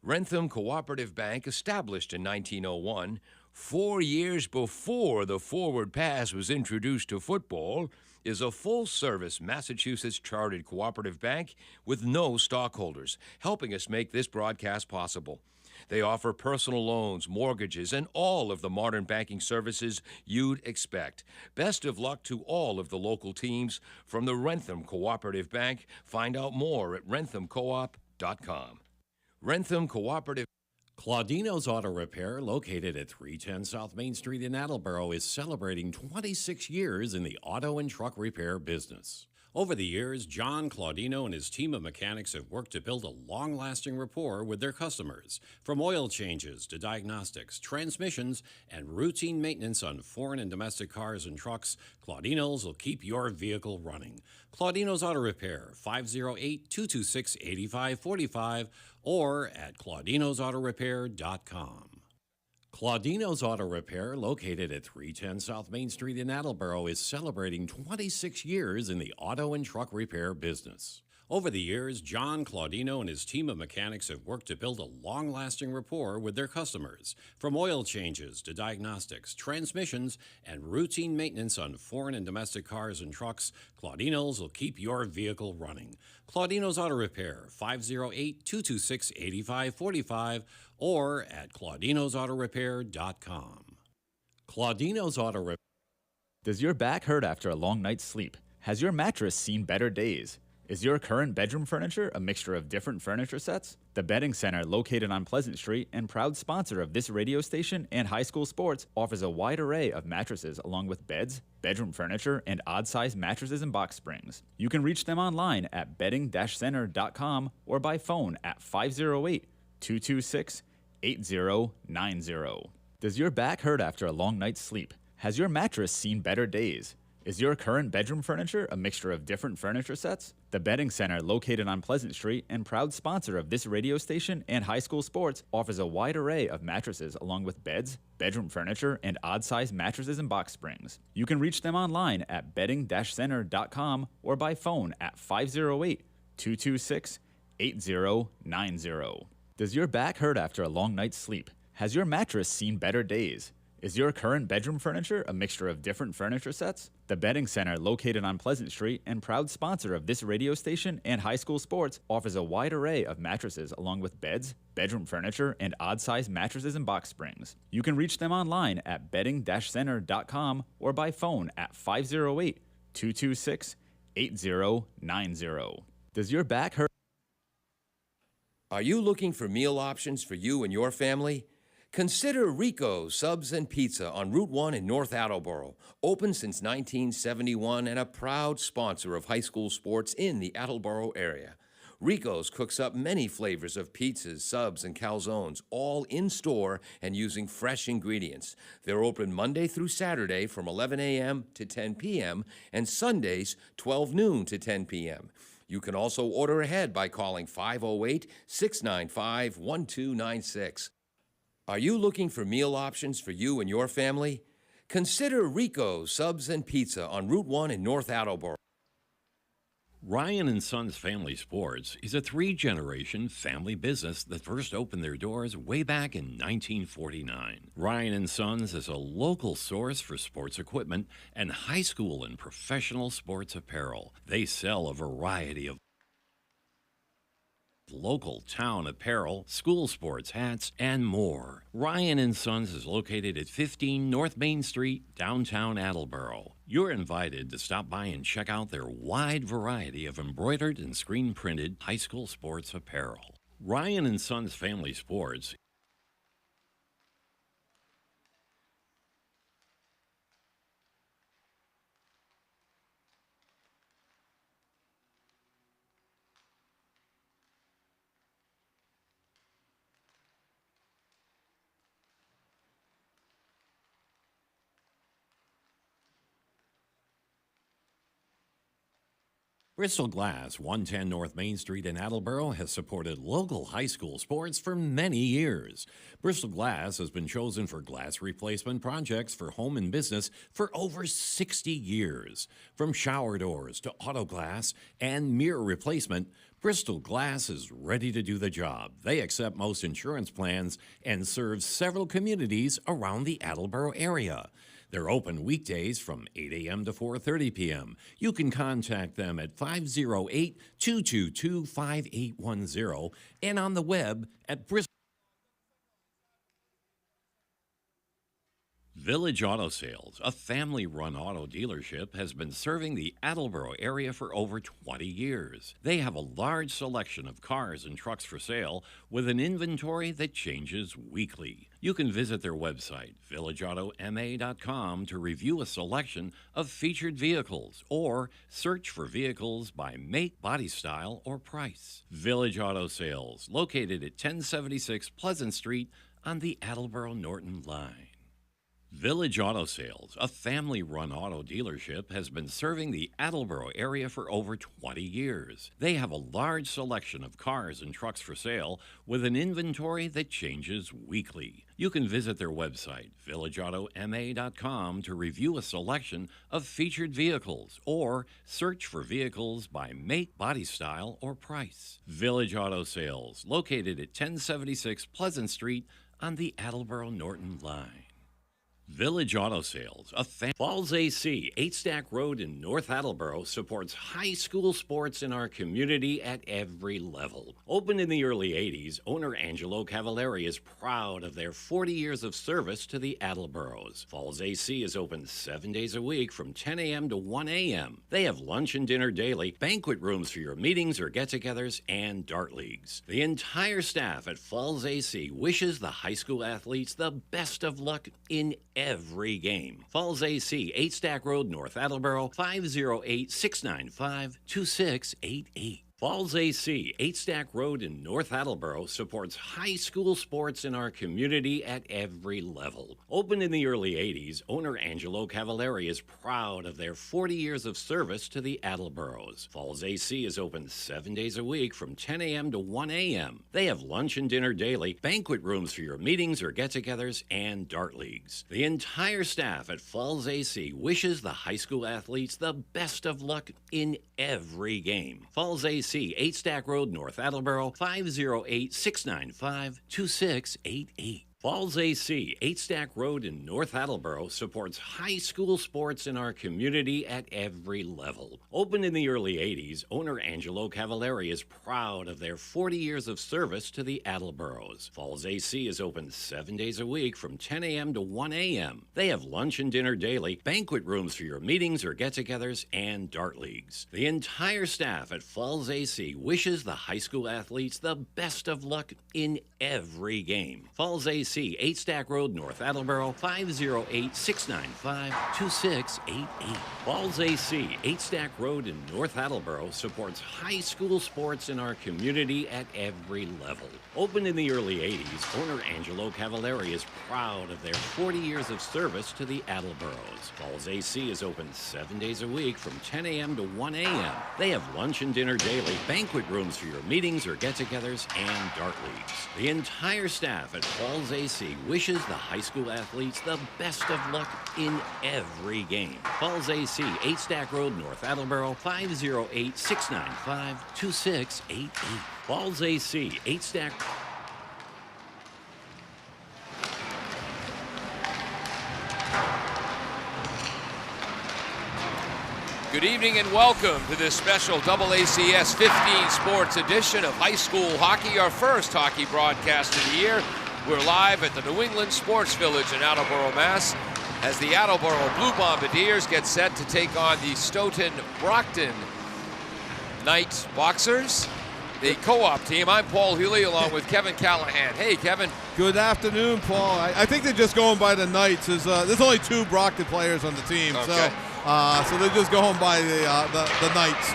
Rentham Cooperative Bank, established in 1901, 4 years before the forward pass was introduced to football, is a full-service Massachusetts chartered cooperative bank with no stockholders, helping us make this broadcast possible. They offer personal loans, mortgages, and all of the modern banking services you'd expect. Best of luck to all of the local teams from the Rentham Cooperative Bank. Find out more at renthamcoop.com. Rentham Cooperative. Claudino's Auto Repair, located at 310 South Main Street in Attleboro, is celebrating 26 years in the auto and truck repair business. Over the years, John Claudino and his team of mechanics have worked to build a long-lasting rapport with their customers. From oil changes to diagnostics, transmissions, and routine maintenance on foreign and domestic cars and trucks, Claudino's will keep your vehicle running. Claudino's Auto Repair, 508-226-8545, or at claudinosautorepair.com. Claudino's Auto Repair, located at 310 South Main Street in Attleboro, is celebrating 26 years in the auto and truck repair business. Over the years, John Claudino and his team of mechanics have worked to build a long-lasting rapport with their customers. From oil changes to diagnostics, transmissions, and routine maintenance on foreign and domestic cars and trucks, Claudino's will keep your vehicle running. Claudino's Auto Repair, 508-226-8545, or at claudinosautorepair.com. Claudino's Auto Repair. Does your back hurt after a long night's sleep? Has your mattress seen better days? Is your current bedroom furniture a mixture of different furniture sets? The Bedding Center, located on Pleasant Street and proud sponsor of this radio station and high school sports, offers a wide array of mattresses along with beds, bedroom furniture, and odd-sized mattresses and box springs. You can reach them online at bedding-center.com or by phone at 508-226-8090. Does your back hurt after a long night's sleep? Has your mattress seen better days? Is your current bedroom furniture a mixture of different furniture sets? The Bedding Center, located on Pleasant Street and proud sponsor of this radio station and high school sports, offers a wide array of mattresses along with beds, bedroom furniture, and odd-sized mattresses and box springs. You can reach them online at bedding-center.com or by phone at 508-226-8090. Does your back hurt after a long night's sleep? Has your mattress seen better days? Is your current bedroom furniture a mixture of different furniture sets? The Bedding Center, located on Pleasant Street and proud sponsor of this radio station and high school sports, offers a wide array of mattresses along with beds, bedroom furniture, and odd-sized mattresses and box springs. You can reach them online at bedding-center.com or by phone at 508-226-8090. Does your back hurt? Are you looking for meal options for you and your family? Consider Rico's Subs and Pizza on Route 1 in North Attleboro. Open since 1971 and a proud sponsor of high school sports in the Attleboro area. Rico's cooks up many flavors of pizzas, subs, and calzones, all in-store and using fresh ingredients. They're open Monday through Saturday from 11 a.m. to 10 p.m. and Sundays 12 noon to 10 p.m. You can also order ahead by calling 508-695-1296. Are you looking for meal options for you and your family? Consider Rico's Subs and Pizza on Route 1 in North Attleboro. Ryan & Sons Family Sports is a three-generation family business that first opened their doors way back in 1949. Ryan & Sons is a local source for sports equipment and high school and professional sports apparel. They sell a variety of local town apparel, school sports hats, and more. Ryan & Sons is located at 15 North Main Street, downtown Attleboro. You're invited to stop by and check out their wide variety of embroidered and screen-printed high school sports apparel. Ryan & Sons Family Sports Bristol Glass, 110 North Main Street in Attleboro, has supported local high school sports for many years. Bristol Glass has been chosen for glass replacement projects for home and business for over 60 years. From shower doors to auto glass and mirror replacement, Bristol Glass is ready to do the job. They accept most insurance plans and serve several communities around the Attleboro area. They're open weekdays from 8 a.m. to 4:30 p.m. You can contact them at 508-222-5810 and on the web at Bristol. Village Auto Sales, a family-run auto dealership, has been serving the Attleboro area for over 20 years. They have a large selection of cars and trucks for sale with an inventory that changes weekly. You can visit their website, villageautomA.com, to review a selection of featured vehicles or search for vehicles by make, body style, or price. Village Auto Sales, located at 1076 Pleasant Street on the Attleboro-Norton line. Village Auto Sales, a family-run auto dealership, has been serving the Attleboro area for over 20 years. They have a large selection of cars and trucks for sale with an inventory that changes weekly. You can visit their website, villageautomA.com, to review a selection of featured vehicles or search for vehicles by make, body style, or price. Village Auto Sales, located at 1076 Pleasant Street on the Attleboro-Norton line. Village Auto Sales, a Falls AC, 8 Stack Road in North Attleboro, supports high school sports in our community at every level. Opened in the early 80s, owner Angelo Cavallari is proud of their 40 years of service to the Attleboros. Falls AC is open 7 days a week from 10 a.m. to 1 a.m. They have lunch and dinner daily, banquet rooms for your meetings or get-togethers, and dart leagues. The entire staff at Falls AC wishes the high school athletes the best of luck in every game. Falls AC, 8 Stack Road, North Attleboro, 508-695-2688. Falls AC, 8 Stack Road in North Attleboro, supports high school sports in our community at every level. Opened in the early 80s, owner Angelo Cavallari is proud of their 40 years of service to the Attleboros. Falls AC is open 7 days a week from 10 a.m. to 1 a.m. They have lunch and dinner daily, banquet rooms for your meetings or get-togethers, and dart leagues. The entire staff at Falls AC wishes the high school athletes the best of luck in every game. Falls AC, 8 Stack Road, North Attleboro, 508-695-2688. Falls AC, 8 Stack Road in North Attleboro, supports high school sports in our community at every level. Opened in the early 80s, owner Angelo Cavallari is proud of their 40 years of service to the Attleboros. Falls AC is open 7 days a week from 10 a.m. to 1 a.m. They have lunch and dinner daily, banquet rooms for your meetings or get-togethers, and dart leagues. The entire staff at Falls AC wishes the high school athletes the best of luck in every game. Falls AC, 8 Stack Road, North Attleboro, 508-695-2688. Falls AC, 8 Stack Road in North Attleboro, supports high school sports in our community at every level. Opened in the early 80s, owner Angelo Cavallari is proud of their 40 years of service to the Attleboros. Falls AC is open 7 days a week from 10 a.m. to 1 a.m. They have lunch and dinner daily, banquet rooms for your meetings or get-togethers, and dart leagues. The entire staff at Falls AC wishes the high school athletes the best of luck in every game. Falls AC, 8 Stack Road, North Attleboro, 508-695-2688. Falls AC, 8 Stack... Good evening and welcome to this special AACS 15 Sports edition of high school hockey, our first hockey broadcast of the year. We're live at the New England Sports Village in Attleboro, Mass, as the Attleboro Blue Bombardiers get set to take on the Stoughton Brockton Knight Boxers, the co-op team. I'm Paul Healy along with Kevin Callahan. Hey, Kevin. Good afternoon, Paul. I think they're just going by the Knights. There's only 2 Brockton players on the team, okay. So they're just going by the Knights.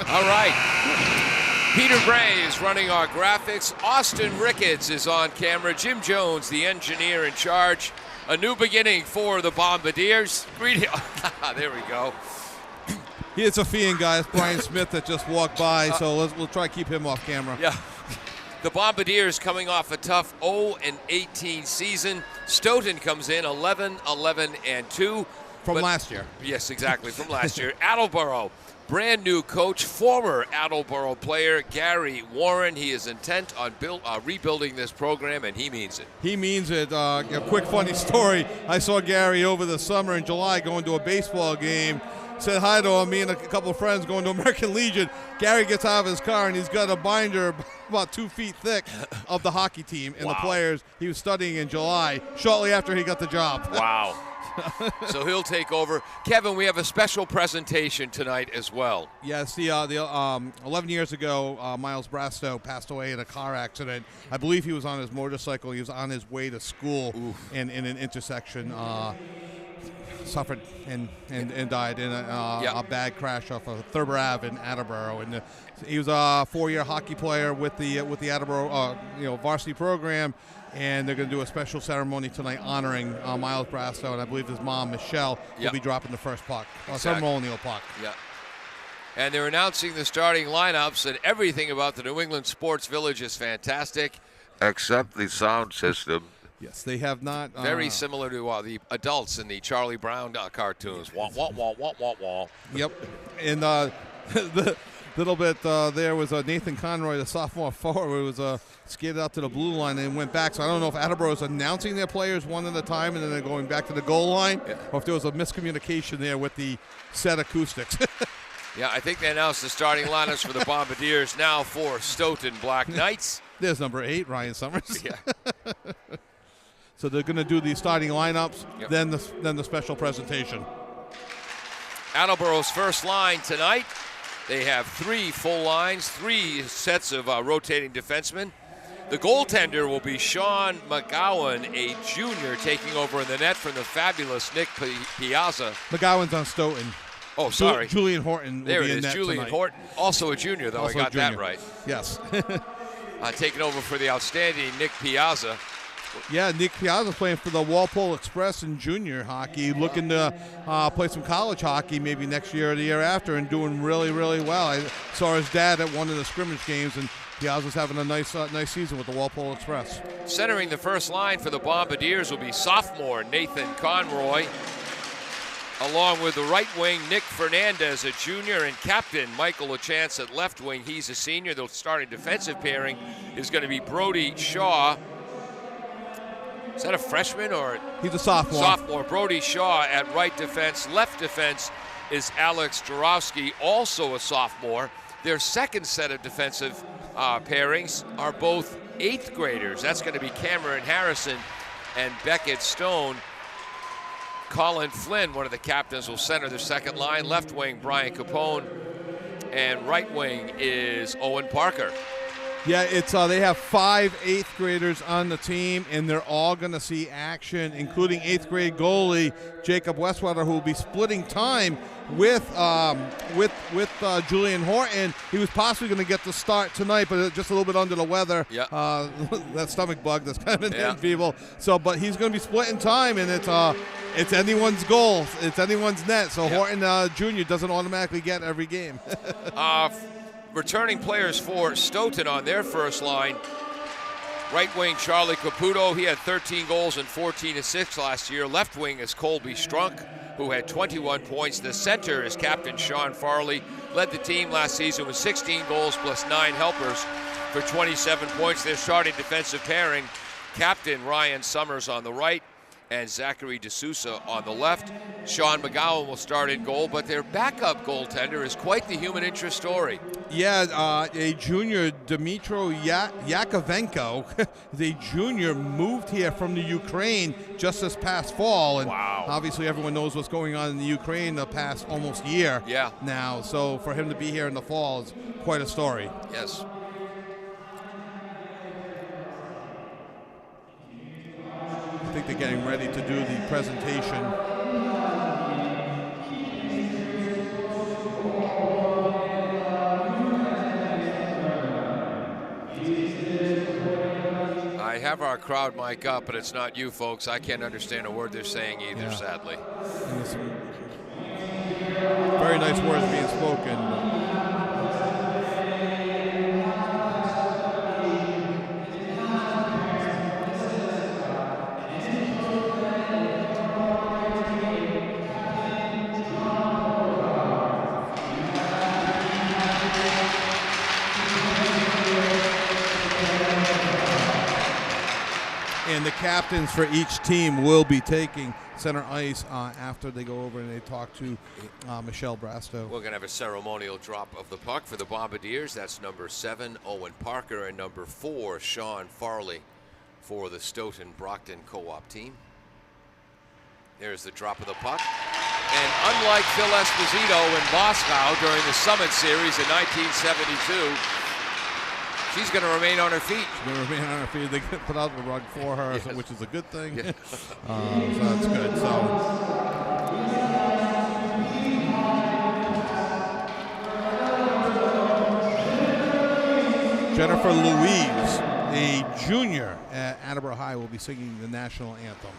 All right. Peter Bray is running our graphics. Austin Ricketts is on camera. Jim Jones, the engineer in charge. A new beginning for the Bombardiers. There we go. Here's a Fian guy. It's Brian Smith that just walked by, so we'll try to keep him off camera. Yeah. The Bombardiers coming off a tough 0-18 season. Stoughton comes in 11-11-2. From last year. Yes, exactly, from last year. Attleboro brand new coach, former Attleboro player Gary Warren. He is intent on rebuilding this program, and he means it. He means it. A quick funny story. I saw Gary over the summer in July going to a baseball game. Said hi to him, me and a couple of friends going to American Legion. Gary gets out of his car, and he's got a binder about 2 feet thick of the hockey team and the players he was studying in July, shortly after he got the job. Wow. So he'll take over. Kevin, we have a special presentation tonight as well. Yes, 11 years ago, Miles Brastow passed away in a car accident. I believe he was on his motorcycle. He was on his way to school in an intersection. Suffered and died in a bad crash off of Thurber Ave in Attleboro. And he was a 4-year hockey player with the Attleboro varsity program. And they're going to do a special ceremony tonight honoring Miles Brastow, and I believe his mom, Michelle, will be dropping the first puck, ceremonial puck. Yeah. And they're announcing the starting lineups, and everything about the New England Sports Village is fantastic, except the sound system. Yes, they have not. Very similar to the adults in the Charlie Brown cartoons. Wah, wah, wah, wah, wah, wah. Yep. And the little bit there was Nathan Conroy, the sophomore forward, who was skated out to the blue line and went back. So I don't know if Attleboro is announcing their players one at a time and then they're going back to the goal line, or if there was a miscommunication there with the set acoustics. Yeah, I think they announced the starting lineups for the Bombardiers now for Stoughton Black Knights. There's number 8, Ryan Summers. Yeah. So they're going to do the starting lineups, then the special presentation. Attleboro's first line tonight. They have 3 full lines, 3 sets of rotating defensemen. The goaltender will be Sean McGowan, a junior, taking over in the net from the fabulous Nick Piazza. McGowan's on Stoughton. Oh, sorry. Julian Horton will be in net Julian tonight. Horton, also a junior, though. Also I got that junior. right. Yes. Taking over for the outstanding Nick Piazza. Yeah, Nick Piazza's playing for the Walpole Express in junior hockey, looking to play some college hockey maybe next year or the year after, and doing really, really well. I saw his dad at one of the scrimmage games, and Piazza's having a nice season with the Walpole Express. Centering the first line for the Bombardiers will be sophomore Nathan Conroy, along with the right wing Nick Fernandez, a junior, and captain Michael LaChance at left wing. He's a senior. The starting defensive pairing is going to be Brody Shaw. Is that a freshman or? He's a sophomore. Sophomore. Brody Shaw at right defense. Left defense is Alex Jarowski, also a sophomore. Their second set of defensive pairings are both 8th graders. That's going to be Cameron Harrison and Beckett Stone. Colin Flynn, one of the captains, will center the second line. Left wing, Brian Capone. And right wing is Owen Parker. Yeah, it's they have 5 8th graders on the team, and they're all going to see action, including 8th grade goalie Jacob Westwater, who will be splitting time with Julian Horton. He was possibly going to get the start tonight, but just a little bit under the weather. Yeah. That stomach bug that's kind of hitting people. So, but he's going to be splitting time, and it's anyone's goal. It's anyone's net. So Horton Jr. doesn't automatically get every game. Returning players for Stoughton on their first line. Right wing, Charlie Caputo. He had 13 goals and 14 assists last year. Left wing is Colby Strunk, who had 21 points. The center is Captain Sean Farley. Led the team last season with 16 goals plus 9 helpers for 27 points. Their starting defensive pairing, Captain Ryan Summers on the right and Zachary D'Souza on the left. Sean McGowan will start in goal, but their backup goaltender is quite the human interest story. Yeah, a junior, Dmitro Yakovenko, the junior, moved here from the Ukraine just this past fall. And obviously everyone knows what's going on in the Ukraine the past almost year now. So for him to be here in the fall is quite a story. Yes. I think they're getting ready to do the presentation. I have our crowd mic up, but it's not you folks. I can't understand a word they're saying either, sadly. And there's some very nice words being spoken. And the captains for each team will be taking center ice after they go over and they talk to Michelle Brasto. We're going to have a ceremonial drop of the puck for the Bombardiers. That's number 7, Owen Parker, and number 4, Sean Farley for the Stoughton Brockton co-op team. There's the drop of the puck. And unlike Phil Esposito in Moscow during the Summit Series in 1972, she's going to remain on her feet. She's going to remain on her feet. They put out the rug for her, Yes. which is a good thing. Yeah. So that's good. So Jennifer Louise, a junior at Attleboro High, will be singing the national anthem.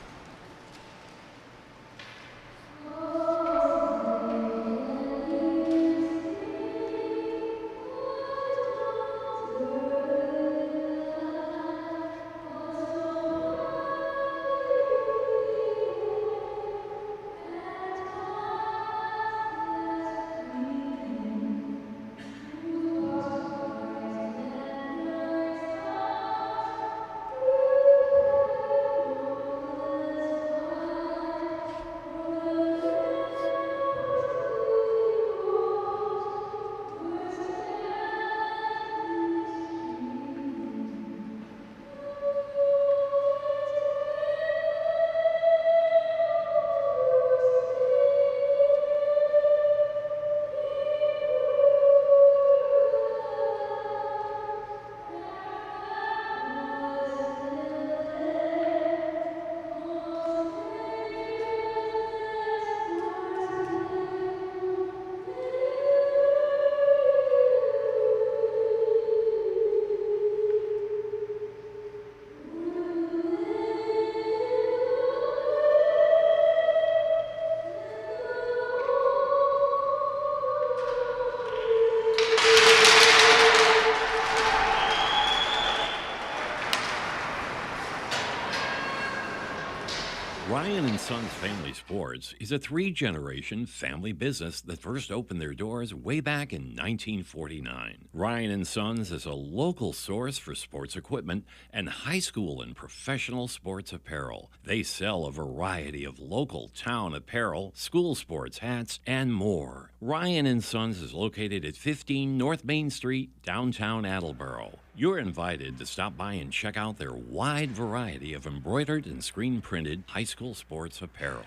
Ryan and Sons Family Sports is a 3-generation family business that first opened their doors way back in 1949. Ryan and Sons is a local source for sports equipment and high school and professional sports apparel. They sell a variety of local town apparel, school sports hats, and more. Ryan and Sons is located at 15 North Main Street, downtown Attleboro. You're invited to stop by and check out their wide variety of embroidered and screen-printed high school sports apparel.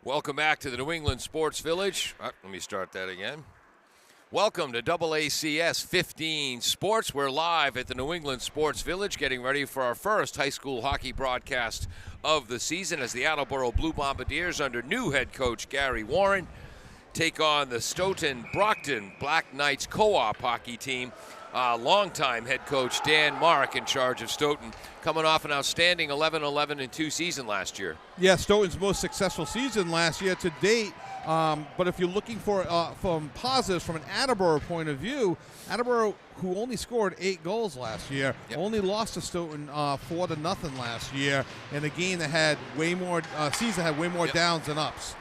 Welcome back to the New England Sports Village. Let me start that again. Welcome to AACS 15 Sports. We're live at the New England Sports Village getting ready for our first high school hockey broadcast of the season as the Attleboro Blue Bombardiers under new head coach Gary Warren take on the Stoughton Brockton Black Knights co-op hockey team. Longtime head coach Dan Mark in charge of Stoughton, coming off an outstanding 11-11-2 season last year. Yeah, Stoughton's most successful season last year to date. But if you're looking for from positives from an Attleboro point of view, Attleboro, who only scored 8 goals last year, only lost to Stoughton 4-0 last year, in a game that had way more season had way more downs than ups.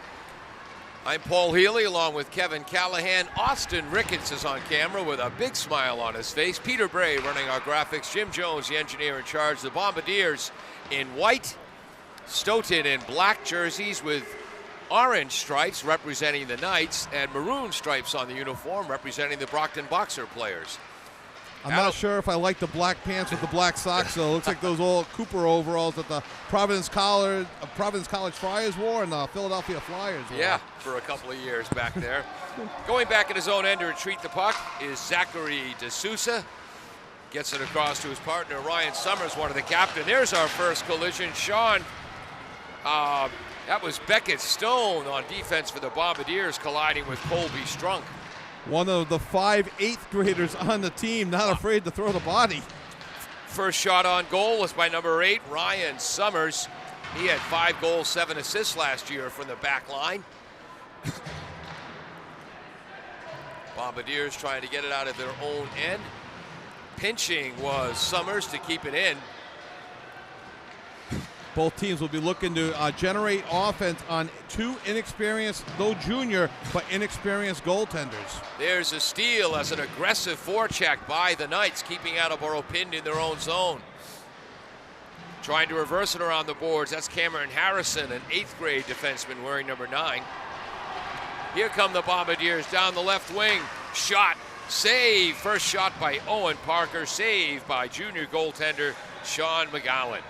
I'm Paul Healy along with Kevin Callahan. Austin Ricketts is on camera with a big smile on his face. Peter Bray running our graphics. Jim Jones, the engineer in charge. The Bombardiers in white, Stoughton in black jerseys with orange stripes representing the Knights and maroon stripes on the uniform representing the Brockton Boxer players. I'm not sure if I like the black pants with the black socks, though. It looks like those old Cooper overalls that the Providence College Friars wore and the Philadelphia Flyers wore. Yeah, for a couple of years back there. Going back at his own end to retrieve the puck is Zachary D'Souza. Gets it across to his partner, Ryan Summers, one of the captain. There's our first collision. Sean, that was Beckett Stone on defense for the Bombardiers colliding with Colby Strunk. One of the 5 8th graders on the team, not afraid to throw the body. First shot on goal was by number 8, Ryan Summers. He had 5 goals, 7 assists last year from the back line. Bombardiers trying to get it out of their own end. Pinching was Summers to keep it in. Both teams will be looking to generate offense on two inexperienced, though junior, but inexperienced goaltenders. There's a steal as an aggressive forecheck by the Knights, keeping Attleboro pinned in their own zone. Trying to reverse it around the boards. That's Cameron Harrison, an 8th grade defenseman wearing number 9. Here come the Bombardiers down the left wing. Shot, save. First shot by Owen Parker, save by junior goaltender Sean McGowan.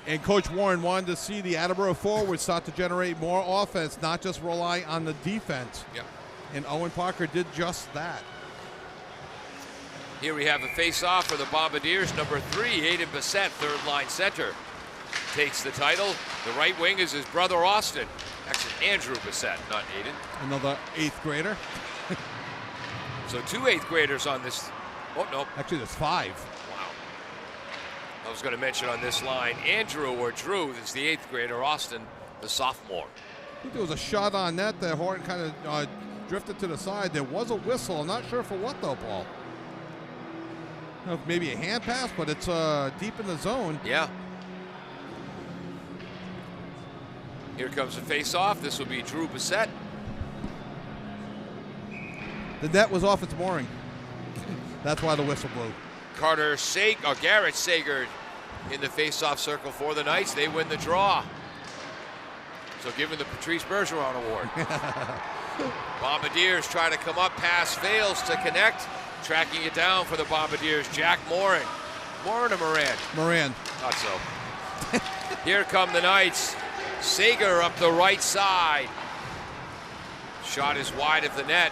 And Coach Warren wanted to see the Attleboro forwards start to generate more offense, not just rely on the defense. Yep. And Owen Parker did just that. Here we have a face-off for the Bombardiers. Number 3, Aiden Bissett, third-line center, takes the title. The right wing is his brother Austin. Actually, Andrew Bissett, not Aiden. Another 8th grader. So 2 8th graders on this. Oh, no. Actually, there's 5. Wow. I was going to mention on this line, Andrew or Drew is the 8th grader, Austin, the sophomore. I think there was a shot on net that Horton kind of drifted to the side. There was a whistle. I'm not sure for what, though, Paul. I don't know if maybe a hand pass, but it's deep in the zone. Yeah. Here comes the face-off. This will be Drew Bissett. The net was off its mooring. That's why the whistle blew. Garrett Sager in the face-off circle for the Knights. They win the draw. So give him the Patrice Bergeron Award. Bombardiers try to come up. Pass fails to connect. Tracking it down for the Bombardiers, Jack Morin. Morin or Moran? Moran. Thought so. Here come the Knights. Sager up the right side. Shot is wide of the net.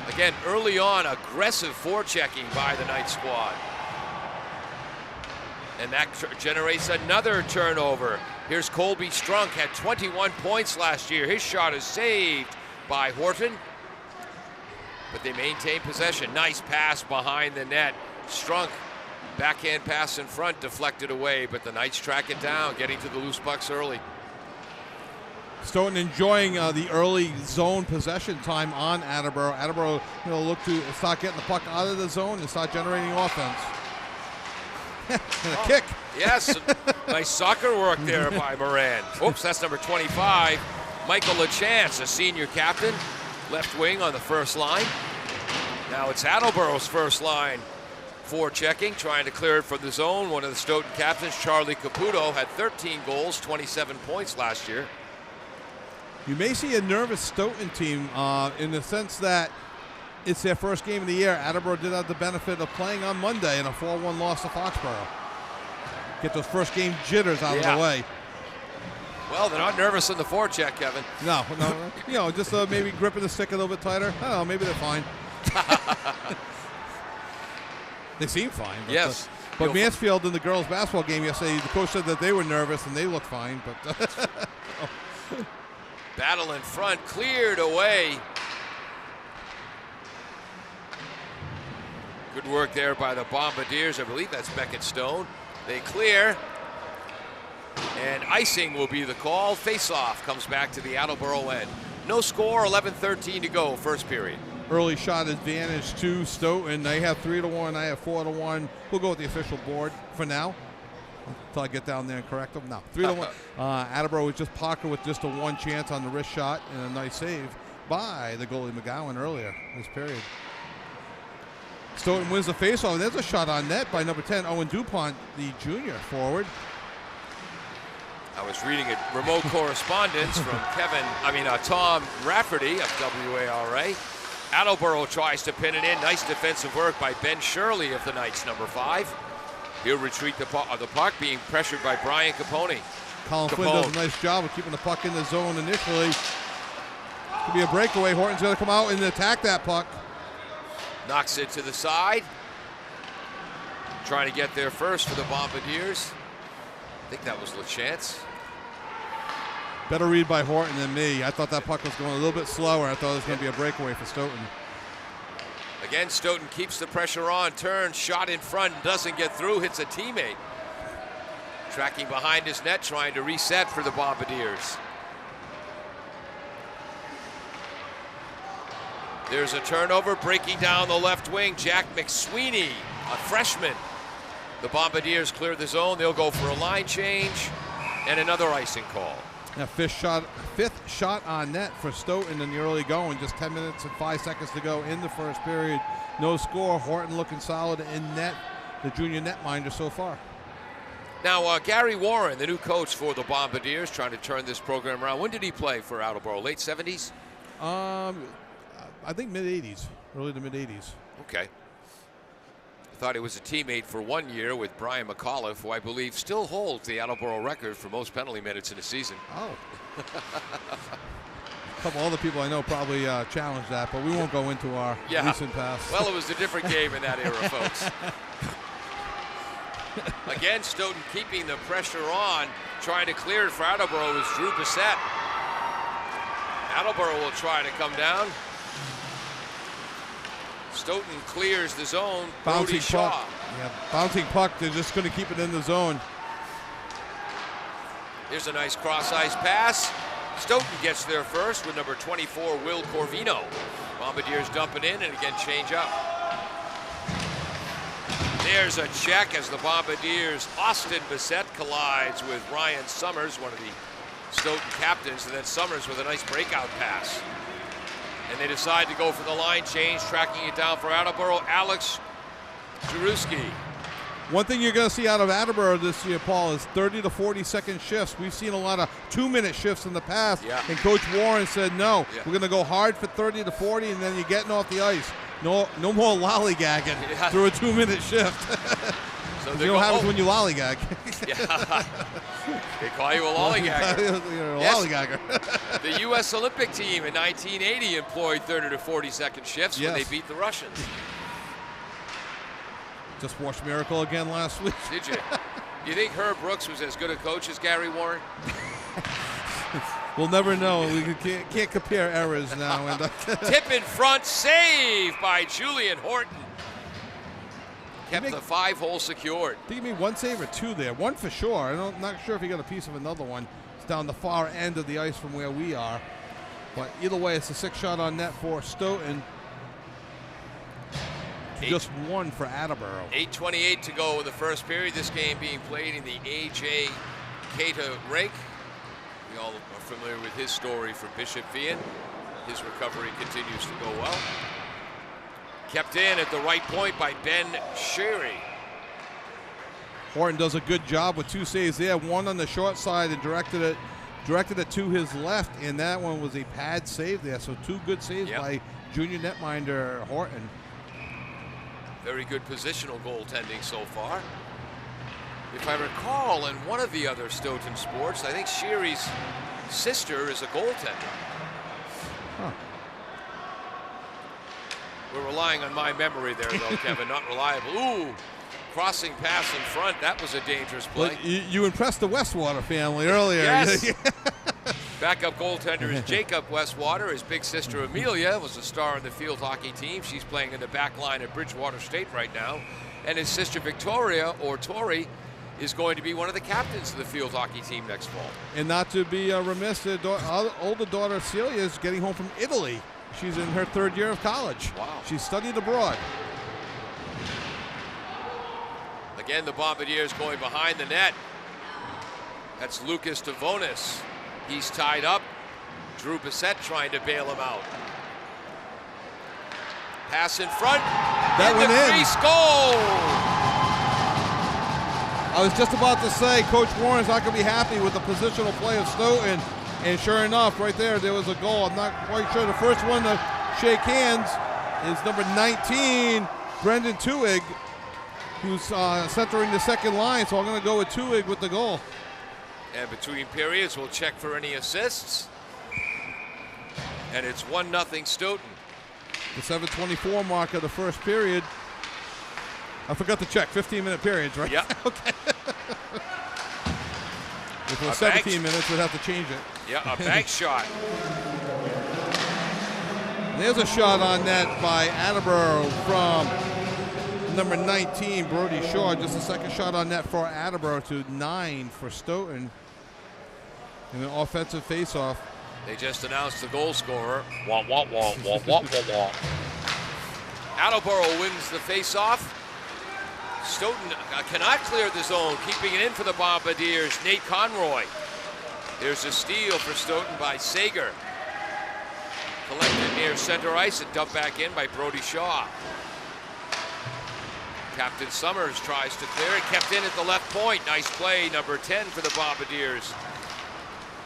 Again, early on, aggressive forechecking by the Knights squad. And that generates another turnover. Here's Colby Strunk, had 21 points last year. His shot is saved by Horton. But they maintain possession. Nice pass behind the net. Strunk, backhand pass in front, deflected away, but the Knights track it down, getting to the loose pucks early. Stoughton enjoying the early zone possession time on Attleboro. Attleboro, look to start getting the puck out of the zone and start generating offense. And a kick. Yes, nice soccer work there by Moran. Oops, that's number 25. Michael LaChance, a senior captain, left wing on the first line. Now it's Attleboro's first line forechecking, trying to clear it from the zone. One of the Stoughton captains, Charlie Caputo, had 13 goals, 27 points last year. You may see a nervous Stoughton team in the sense that it's their first game of the year. Attleboro did have the benefit of playing on Monday in a 4-1 loss to Foxborough. Get those first game jitters out of the way. Well, they're not nervous in the forecheck, Kevin. No. Just maybe gripping the stick a little bit tighter. I don't know, maybe they're fine. They seem fine. But yes. But Mansfield in the girls' basketball game yesterday, the coach said that they were nervous and they looked fine. But battle in front, cleared away. Good work there by the Bombardiers. I believe that's Beckett Stone. They clear. And icing will be the call. Face-off comes back to the Attleboro end. No score, 11:13 to go, first period. Early shot advantage to Stoughton. They have 3-1. I have 4-1. We'll go with the official board for now until I get down there and correct them. No, 3-1. Attleboro was just Parker with just a 1 chance on the wrist shot and a nice save by the goalie McGowan earlier this period. Stoughton wins the faceoff. There's a shot on net by number 10, Owen DuPont, the junior forward. I was reading a remote correspondence from Tom Rafferty of WARA. Attleboro tries to pin it in. Nice defensive work by Ben Shirley of the Knights, number 5. He'll retreat the puck, being pressured by Brian Capone. Colin Flynn does a nice job of keeping the puck in the zone initially. Could be a breakaway. Horton's going to come out and attack that puck. Knocks it to the side. Trying to get there first for the Bombardiers. I think that was LaChance. Better read by Horton than me. I thought that puck was going a little bit slower. I thought it was going to be a breakaway for Stoughton. Again, Stoughton keeps the pressure on, turns, shot in front, doesn't get through, hits a teammate. Tracking behind his net, trying to reset for the Bombardiers. There's a turnover, breaking down the left wing. Jack McSweeney, a freshman. The Bombardiers clear the zone. They'll go for a line change. And another icing call. A fifth shot on net for Stoughton in the early going. Just 10 minutes and 5 seconds to go in the first period. No score. Horton looking solid in net. The junior netminder so far. Now, Gary Warren, the new coach for the Bombardiers, trying to turn this program around. When did he play for Attleboro? Late 70s? I think mid-80s. Early to mid-80s. Okay. I thought he was a teammate for 1 year with Brian McAuliffe, who I believe still holds the Attleboro record for most penalty minutes in a season. Oh. A couple other people I know probably challenged that, but we won't go into our recent past. Well, it was a different game in that era, folks. Again, Stoughton keeping the pressure on, trying to clear it for Attleboro is Drew Bissett. Attleboro will try to come down. Stoughton clears the zone. Bouncing Brody Shaw. puck. Yeah, bouncing puck. They're just going to keep it in the zone. Here's a nice cross-ice pass. Stoughton gets there first with number 24, Will Corvino. Bombardiers dumping in and again change up. There's a check as the Bombardiers' Austin Bissett collides with Ryan Summers, one of the Stoughton captains, and then Summers with a nice breakout pass. And they decide to go for the line change, tracking it down for Attleboro, Alex Jaruski. One thing you're going to see out of Attleboro this year, Paul, is 30 to 40-second shifts. We've seen a lot of 2-minute shifts in the past, and Coach Warren said, no, we're going to go hard for 30 to 40, and then you're getting off the ice. No more lollygagging through a 2-minute shift. So you know what happens when you lollygag. They call you a lollygagger. You're a lollygagger. The U.S. Olympic team in 1980 employed 30 to 40-second shifts when they beat the Russians. Just watched Miracle again last week. Did you? You think Herb Brooks was as good a coach as Gary Warren? We'll never know. We can't compare errors now. Tip in front, save by Julian Horton. Kept the 5-hole secured. I think he made one save or two there. One for sure. I'm not sure if he got a piece of another one. It's down the far end of the ice from where we are. But either way, it's a 6-shot on net for Stoughton. Just one for Attleboro. 8:28 to go in the first period. This game being played in the A.J. Keita rink. We all are familiar with his story from Bishop Vian. His recovery continues to go well. Kept in at the right point by Ben Sherry. Horton does a good job with 2 saves there. One on the short side and directed it to his left, and that one was a pad save there. So 2 good saves by junior netminder Horton. Very good positional goaltending so far. If I recall, in one of the other Stoughton sports, I think Sherry's sister is a goaltender. Huh. We're relying on my memory there, though, Kevin. Not reliable. Ooh, crossing pass in front. That was a dangerous play. Well, you impressed the Westwater family earlier. Yes. Backup goaltender is Jacob Westwater. His big sister Amelia was a star in the field hockey team. She's playing in the back line at Bridgewater State right now. And his sister Victoria, or Tori, is going to be one of the captains of the field hockey team next fall. And not to be remiss, the older daughter Celia is getting home from Italy. She's in her 3rd year of college. Wow. She studied abroad. Again, the Bombardiers going behind the net. That's Lucas Devonis. He's tied up. Drew Bissett trying to bail him out. Pass in front. That went in. Crease, goal! I was just about to say, Coach Warren's not going to be happy with the positional play of Stoughton. And sure enough, right there was a goal. I'm not quite sure. The first one to shake hands is number 19, Brendan Tuig, who's centering the second line. So I'm going to go with Tuig with the goal. And between periods, we'll check for any assists. And it's 1-0 Stoughton. The 7:24 mark of the first period. I forgot to check. 15-minute periods, right? Yeah. Okay. If it was 17 minutes, we'd have to change it. Yeah, a bank shot. There's a shot on net by Attleboro from number 19, Brody Shaw. Just a second shot on net for Attleboro to 9 for Stoughton. And an offensive faceoff. They just announced the goal scorer. Wah, wah, wah, wah, wah, wah, wah. Attleboro wins the faceoff. Stoughton cannot clear the zone, keeping it in for the Bombardiers. Nate Conroy There's a steal for Stoughton by Sager. Collected near center ice and dumped back in by Brody Shaw. Captain Summers tries to clear it, kept in at the left point. Nice play, number 10 for the Bombardiers.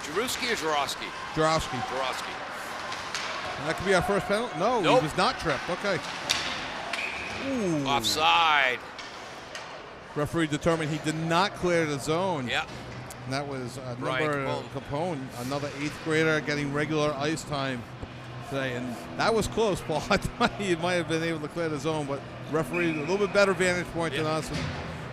Jaruski or Jarowski? Jarowski. Jarowski. That could be our first penalty. No, Nope. he was not tripped. Okay. Ooh. Offside. Referee determined he did not clear the zone. Yeah. And that was Brian number Capone, another 8th grader getting regular ice time today. And that was close, Paul. I thought he might have been able to clear the zone, but referee a little bit better vantage point than us. And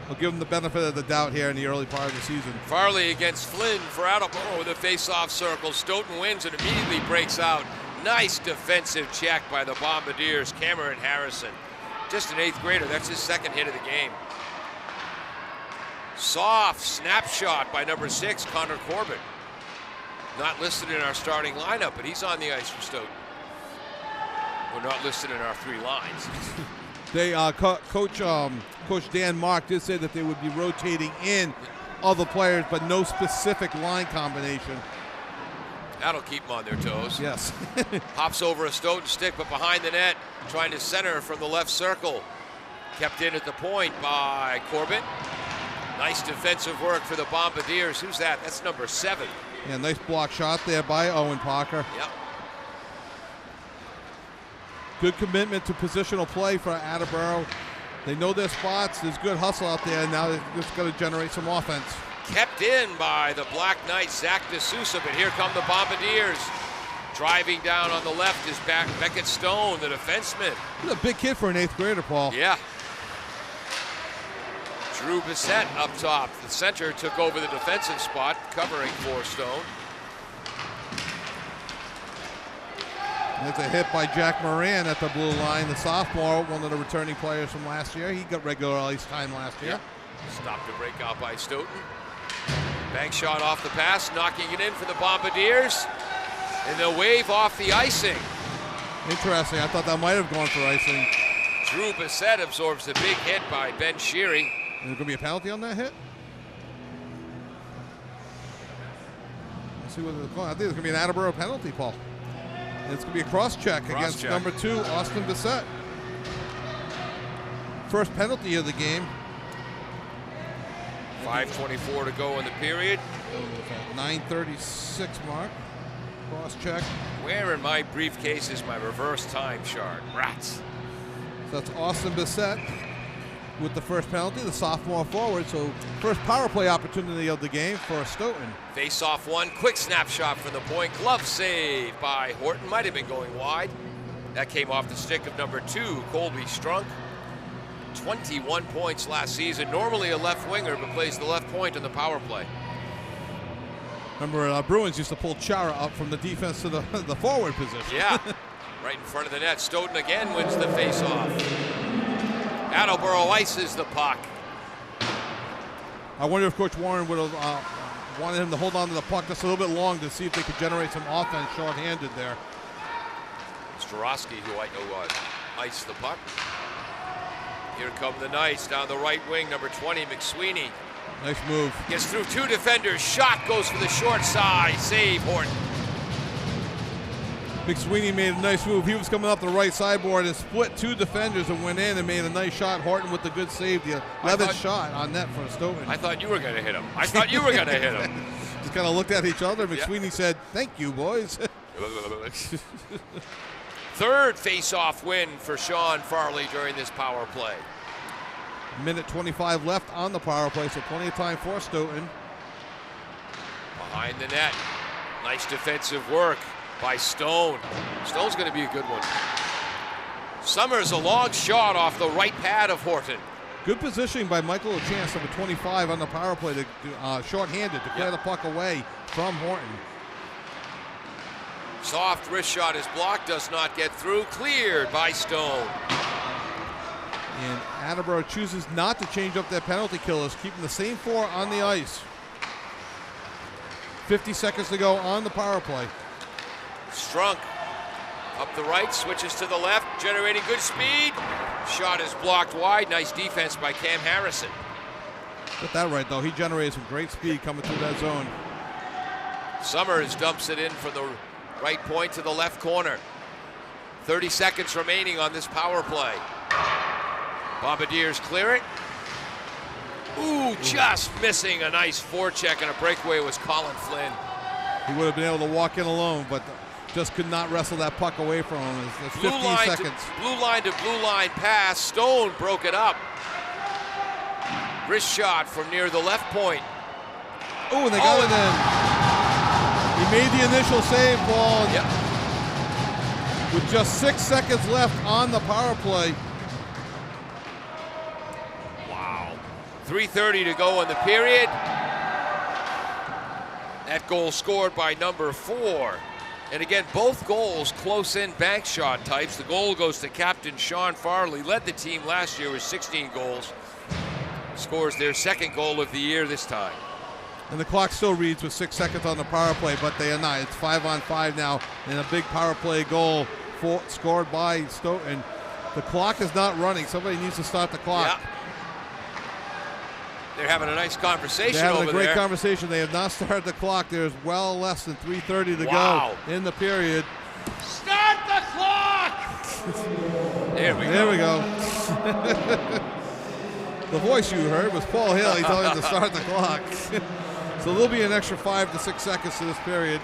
we'll give him the benefit of the doubt here in the early part of the season. Farley against Flynn for Attleboro with a face-off circle. Stoughton wins and immediately breaks out. Nice defensive check by the Bombardiers. Cameron Harrison, just an 8th grader. That's his second hit of the game. Soft snapshot by number 6, Connor Corbett. Not listed in our starting lineup, but he's on the ice for Stoughton. We're not listed in our 3 lines. They Coach Dan Mark did say that they would be rotating in other players, but no specific line combination. That'll keep them on their toes. Yes. Hops over a Stoughton stick, but behind the net, trying to center from the left circle. Kept in at the point by Corbett. Nice defensive work for the Bombardiers. Who's that? That's number 7. Yeah, nice block shot there by Owen Parker. Yep. Good commitment to positional play for Attleboro. They know their spots. There's good hustle out there. Now they're just going to generate some offense. Kept in by the Black Knights, Zach D'Souza, but here come the Bombardiers. Driving down on the left is Beckett Stone, the defenseman. He's a big kid for an 8th grader, Paul. Yeah. Drew Bissett up top. The center took over the defensive spot, covering for Stone. It's a hit by Jack Moran at the blue line, the sophomore, one of the returning players from last year. He got regular ice time last year. Stopped the breakout by Stoughton. Bank shot off the pass, knocking it in for the Bombardiers. And they'll wave off the icing. Interesting. I thought that might have gone for icing. Drew Bissett absorbs the big hit by Ben Sheary. Is there going to be a penalty on that hit? Let's see what it's going. I think it's going to be an Attleboro penalty, Paul. And it's going to be a cross-check against number 2, Austin Bissett. First penalty of the game. 5:24 to go in the period. 9:36 mark. Cross-check. Where in my briefcase is my reverse time shard? Rats. So that's Austin Bissett with the first penalty, the sophomore forward. So first power play opportunity of the game for Stoughton. Face off one, quick snapshot from the point. Glove save by Horton. Might have been going wide. That came off the stick of number 2, Colby Strunk. 21 points last season. Normally a left winger, but plays the left point on the power play. Remember, Bruins used to pull Chara up from the defense to the forward position. Yeah, right in front of the net. Stoughton again wins the face-off. Attleboro ices the puck. I wonder if Coach Warren would have wanted him to hold on to the puck just a little bit long to see if they could generate some offense short-handed there. Starosky who iced the puck. Here come the Knights down the right wing, number 20, McSweeney. Nice move. Gets through 2 defenders, shot goes for the short side, save Horton. McSweeney made a nice move. He was coming up the right sideboard and split 2 defenders and went in and made a nice shot. Horton with the good save, the 11th shot on net for Stoughton. I thought you were going to hit him. I thought you were going to hit him. Just kind of looked at each other. McSweeney said, "Thank you, boys." Third face-off win for Sean Farley during this power play. Minute 25 left on the power play, so plenty of time for Stoughton. Behind the net. Nice defensive work by Stone. Stone's going to be a good one. Summers, a long shot off the right pad of Horton. Good positioning by Michael Ochance, number 25 on the power play, to short-handed to clear the puck away from Horton. Soft wrist shot is blocked, does not get through. Cleared by Stone. And Attleboro chooses not to change up their penalty killers, keeping the same 4 on the ice. 50 seconds to go on the power play. Strunk up the right, switches to the left, generating good speed. Shot is blocked wide. Nice defense by Cam Harrison. Got that right, though. He generated some great speed coming through that zone. Summers dumps it in from the right point to the left corner. 30 seconds remaining on this power play. Bombardiers clear it. Ooh, just missing a nice forecheck, and a breakaway was Colin Flynn. He would have been able to walk in alone, but just could not wrestle that puck away from him. It's 15 seconds. Blue line to blue line pass. Stone broke it up. Wrist shot from near the left point. Oh, and they got it in. He made the initial save, Paul. Yep. With just 6 seconds left on the power play. Wow. 3:30 to go in the period. That goal scored by number 4. And again, both goals close-in bank shot types. The goal goes to captain Sean Farley. Led the team last year with 16 goals. Scores their second goal of the year this time. And the clock still reads with 6 seconds on the power play, but they are not. It's 5-on-5 now, and a big power play goal scored by Stoughton. The clock is not running. Somebody needs to start the clock. Yeah. They're having a nice conversation They're having over a great there. Conversation. They have not started the clock. There's well less than 3:30 to Wow. go in the period. Start the clock! There we There we go. The voice you heard was Paul Haley telling him to start the clock. So there'll be an extra 5 to 6 seconds to this period.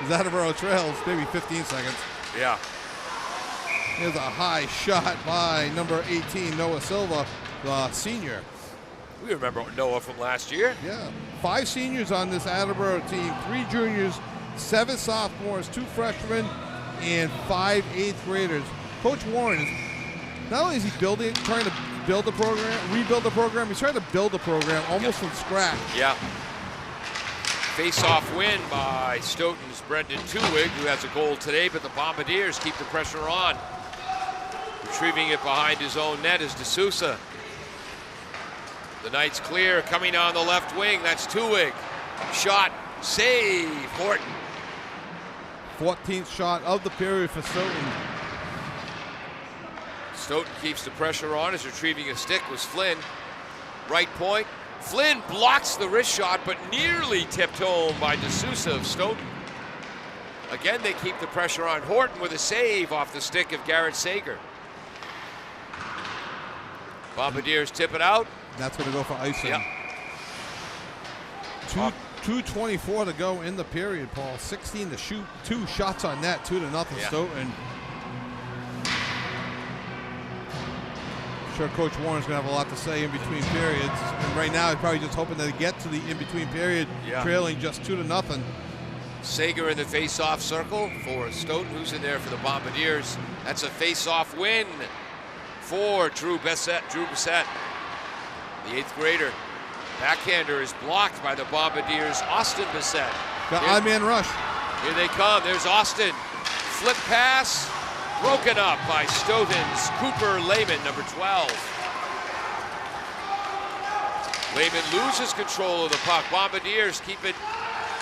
As Attleboro trails, maybe 15 seconds. Yeah. Here's a high shot by number 18, Noah Silva, the senior. We remember Noah from last year. Yeah. 5 seniors on this Attleboro team, 3 juniors, 7 sophomores, 2 freshmen, and 5 eighth graders. Coach Warren is not only is he trying to build a program, rebuild the program, he's trying to build a program almost from scratch. Yeah. Face-off win by Stoughton's Brendan Tuwig, who has a goal today, but the Bombardiers keep the pressure on. Retrieving it behind his own net is D'Souza. The Knights clear, coming on the left wing. That's Tuwig. Shot, save, Horton. 14th shot of the period for Stoughton. Stoughton keeps the pressure on as retrieving a stick was Flynn. Right point. Flynn blocks the wrist shot, but nearly tipped home by D'Souza of Stoughton. Again, they keep the pressure on Horton with a save off the stick of Garrett Sager. Bombardiers tip it out. That's going to go for icing. Yep. 2:24 to go in the period, Paul. 16 to shoot. 2 shots on net. 2-0 Yeah. Stoughton. I'm sure Coach Warren's going to have a lot to say in between periods. And right now, he's probably just hoping to get to the in-between period, trailing just 2-0. Sager in the face-off circle for Stoughton, who's in there for the Bombardiers. That's a face-off win for Drew Bissett, the 8th grader. Backhander is blocked by the Bombardiers' Austin Bissett. Got odd man rush. Here they come. There's Austin. Flip pass. Broken up by Stoughton's Cooper Lehman, number 12. Lehman loses control of the puck. Bombardiers keep it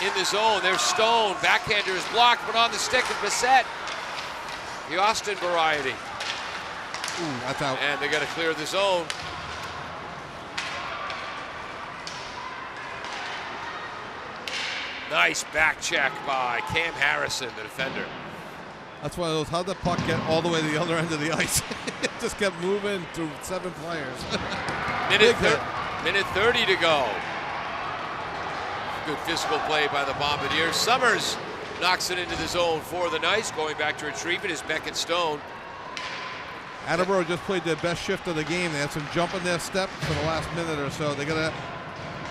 in the zone. There's Stone. Backhander is blocked, but on the stick of Bissett. The Austin variety. Ooh, that's out. And they got to clear the zone. Nice back check by Cam Harrison, the defender. That's one of those, how'd the puck get all the way to the other end of the ice? It just kept moving through 7 players. Minute 30 to go. Good physical play by the Bombardiers. Summers knocks it into the zone for the Knights. Going back to retrieve it is Beckett Stone. Attleboro just played their best shift of the game. They had some jump in their step for the last minute or so. They're going to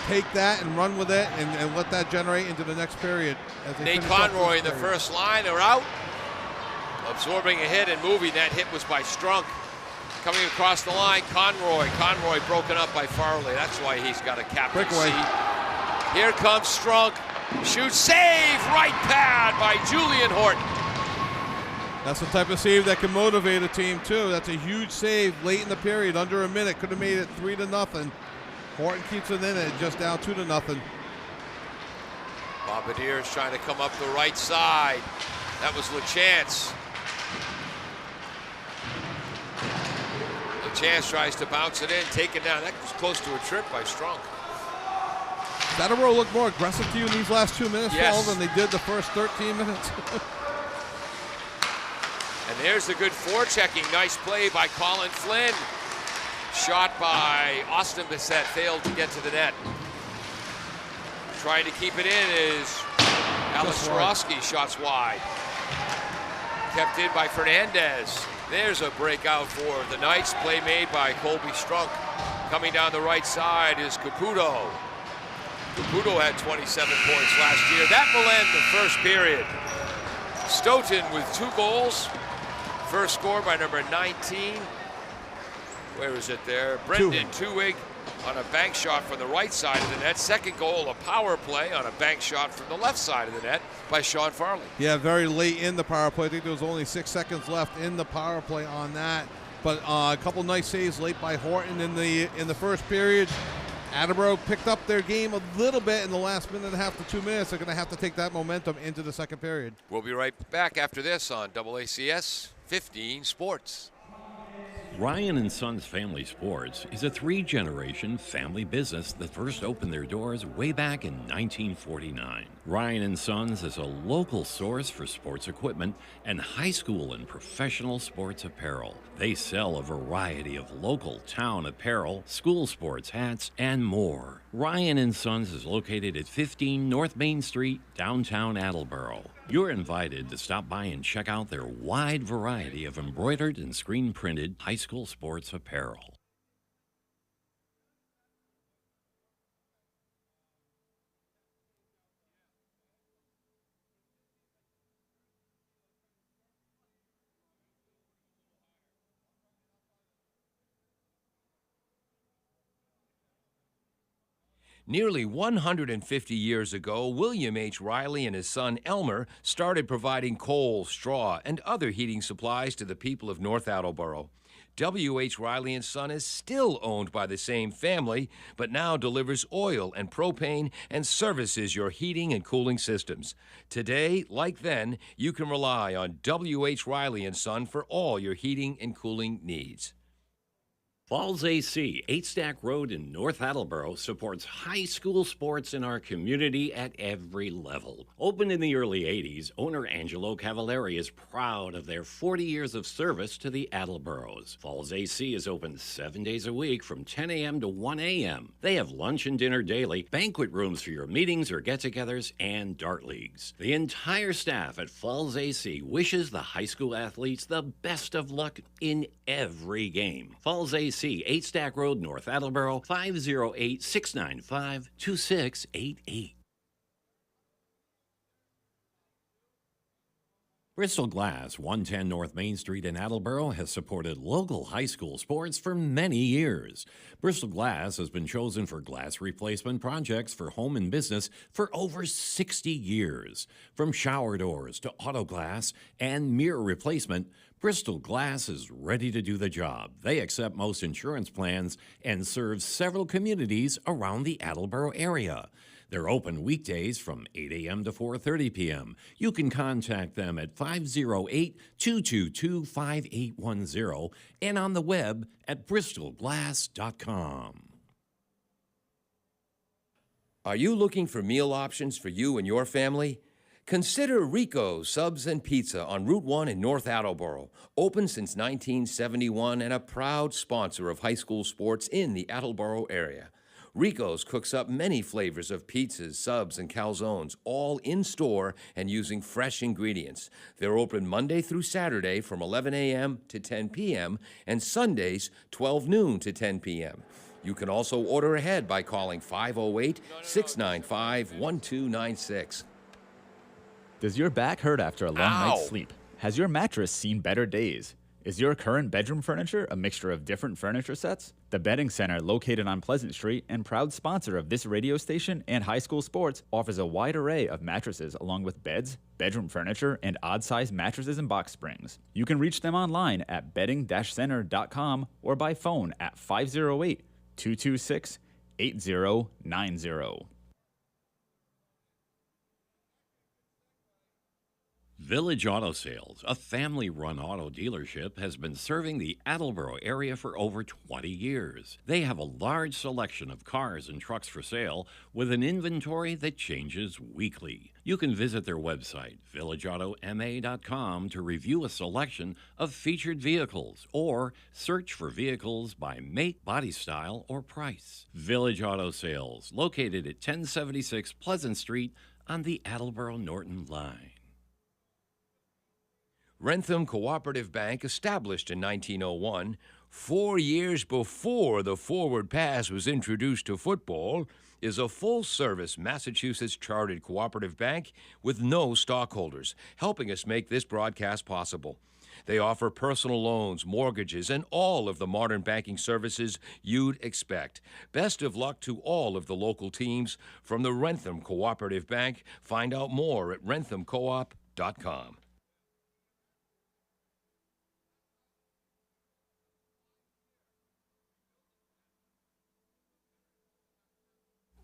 take that and run with it and let that generate into the next period. As they Nate finish up Conroy this in the period. first line. They're out. Absorbing a hit and moving. That hit was by Strunk. Coming across the line, Conroy. Conroy broken up by Farley. That's why he's got a captain Breakaway. seat. Here comes Strunk. Shoots, save, right pad by Julian Horton. That's the type of save that can motivate a team too. That's a huge save late in the period, under a minute. Could have made it 3-0. Horton keeps it in it, just down 2-0. Bombardiers trying to come up the right side. That was LaChance. LaChance tries to bounce it in, take it down. That was close to a trip by Strunk. Attleboro looked more aggressive to you in these last 2 minutes, Yes. Paul, than they did the first 13 minutes. And there's the good forechecking. Nice play by Colin Flynn. Shot by Austin Bissett, failed to get to the net. Trying to keep it in is Alice Swarovski, shots wide. Kept in by Fernandez. There's a breakout for the Knights. Play made by Colby Strunk. Coming down the right side is Caputo. Caputo had 27 points last year. That will end the first period. Stoughton with 2 goals. First score by number 19. Where is it there? Brendan Tuig on a bank shot from the right side of the net. Second goal, a power play on a bank shot from the left side of the net by Sean Farley. Yeah, very late in the power play. I think there was only 6 seconds left in the power play on that. But a couple nice saves late by Horton in the first period. Attleboro picked up their game a little bit in the last minute and a half to 2 minutes. They're going to have to take that momentum into the second period. We'll be right back after this on AACS 15 Sports. Ryan and Sons Family Sports is a 3-generation family business that first opened their doors way back in 1949. Ryan and Sons is a local source for sports equipment and high school and professional sports apparel. They sell a variety of local town apparel, school sports hats, and more. Ryan and Sons is located at 15 North Main Street, downtown Attleboro. You're invited to stop by and check out their wide variety of embroidered and screen-printed high school sports apparel. Nearly 150 years ago, William H. Riley and his son Elmer started providing coal, straw, and other heating supplies to the people of North Attleboro. W.H. Riley and Son is still owned by the same family, but now delivers oil and propane and services your heating and cooling systems. Today, like then, you can rely on W.H. Riley and Son for all your heating and cooling needs. Falls AC, 8 Stack Road in North Attleboro, supports high school sports in our community at every level. Opened in the early 80s, owner Angelo Cavallari is proud of their 40 years of service to the Attleboros. Falls AC is open 7 days a week from 10 a.m. to 1 a.m. They have lunch and dinner daily, banquet rooms for your meetings or get-togethers, and dart leagues. The entire staff at Falls AC wishes the high school athletes the best of luck in every game. Falls AC, 8 Stack Road, North Attleboro, 508-695-2688. Bristol Glass, 110 North Main Street in Attleboro, has supported local high school sports for many years. Bristol Glass has been chosen for glass replacement projects for home and business for over 60 years. From shower doors to auto glass and mirror replacement, Bristol Glass is ready to do the job. They accept most insurance plans and serve several communities around the Attleboro area. They're open weekdays from 8 a.m. to 4:30 p.m. You can contact them at 508-222-5810 and on the web at bristolglass.com. Are you looking for meal options for you and your family? Consider Rico's Subs and Pizza on Route 1 in North Attleboro. Open since 1971 and a proud sponsor of high school sports in the Attleboro area. Rico's cooks up many flavors of pizzas, subs, and calzones, all in-store and using fresh ingredients. They're open Monday through Saturday from 11 a.m. to 10 p.m. and Sundays 12 noon to 10 p.m. You can also order ahead by calling 508-695-1296. Does your back hurt after a long Ow. night's sleep? Has your mattress seen better days? Is your current bedroom furniture a mixture of different furniture sets? The Bedding Center, located on Pleasant Street and proud sponsor of this radio station and high school sports, offers a wide array of mattresses along with beds, bedroom furniture, and odd-sized mattresses and box springs. You can reach them online at bedding-center.com or by phone at 508-226-8090. Village Auto Sales, a family-run auto dealership, has been serving the Attleboro area for over 20 years. They have a large selection of cars and trucks for sale with an inventory that changes weekly. You can visit their website, villageautomA.com, to review a selection of featured vehicles or search for vehicles by make, body style, or price. Village Auto Sales, located at 1076 Pleasant Street on the Attleboro-Norton line. Rentham Cooperative Bank, established in 1901, 4 years before the forward pass was introduced to football, is a full-service Massachusetts chartered cooperative bank with no stockholders, helping us make this broadcast possible. They offer personal loans, mortgages, and all of the modern banking services you'd expect. Best of luck to all of the local teams from the Rentham Cooperative Bank. Find out more at renthamcoop.com.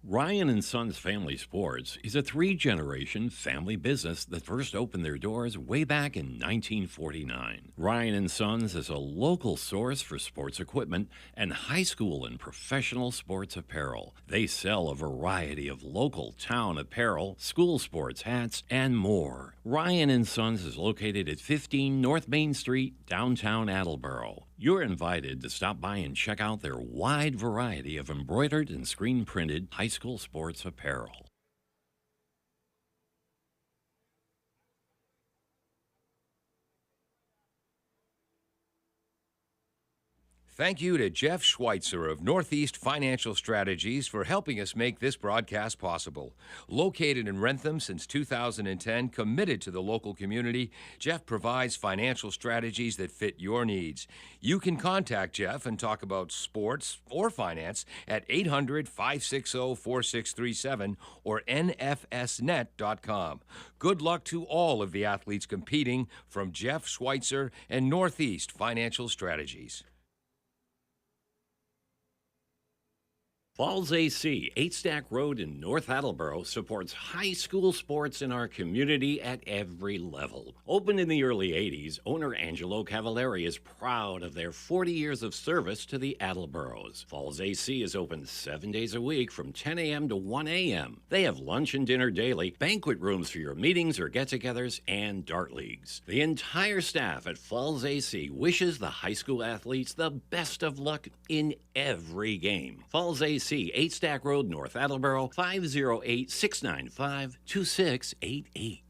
Ryan and Sons Family Sports is a three-generation family business that first opened their doors way back in 1949. Ryan and Sons is a local source for sports equipment and high school and professional sports apparel. They sell a variety of local town apparel, school sports hats, and more. Ryan and Sons is located at 15 North Main Street, downtown Attleboro. You're invited to stop by and check out their wide variety of embroidered and screen-printed high school sports apparel. Thank you to Jeff Schweitzer of Northeast Financial Strategies for helping us make this broadcast possible. Located in Rentham since 2010, committed to the local community, Jeff provides financial strategies that fit your needs. You can contact Jeff and talk about sports or finance at 800-560-4637 or nfsnet.com. Good luck to all of the athletes competing from Jeff Schweitzer and Northeast Financial Strategies. Falls AC, 8 Stack Road in North Attleboro, supports high school sports in our community at every level. Opened in the early 80s, owner Angelo Cavallari is proud of their 40 years of service to the Attleboros. Falls AC is open 7 days a week from 10 a.m. to 1 a.m. They have lunch and dinner daily, banquet rooms for your meetings or get-togethers, and dart leagues. The entire staff at Falls AC wishes the high school athletes the best of luck in every game. Falls AC, 8 Stack Road, North Attleboro, 508-695-2688.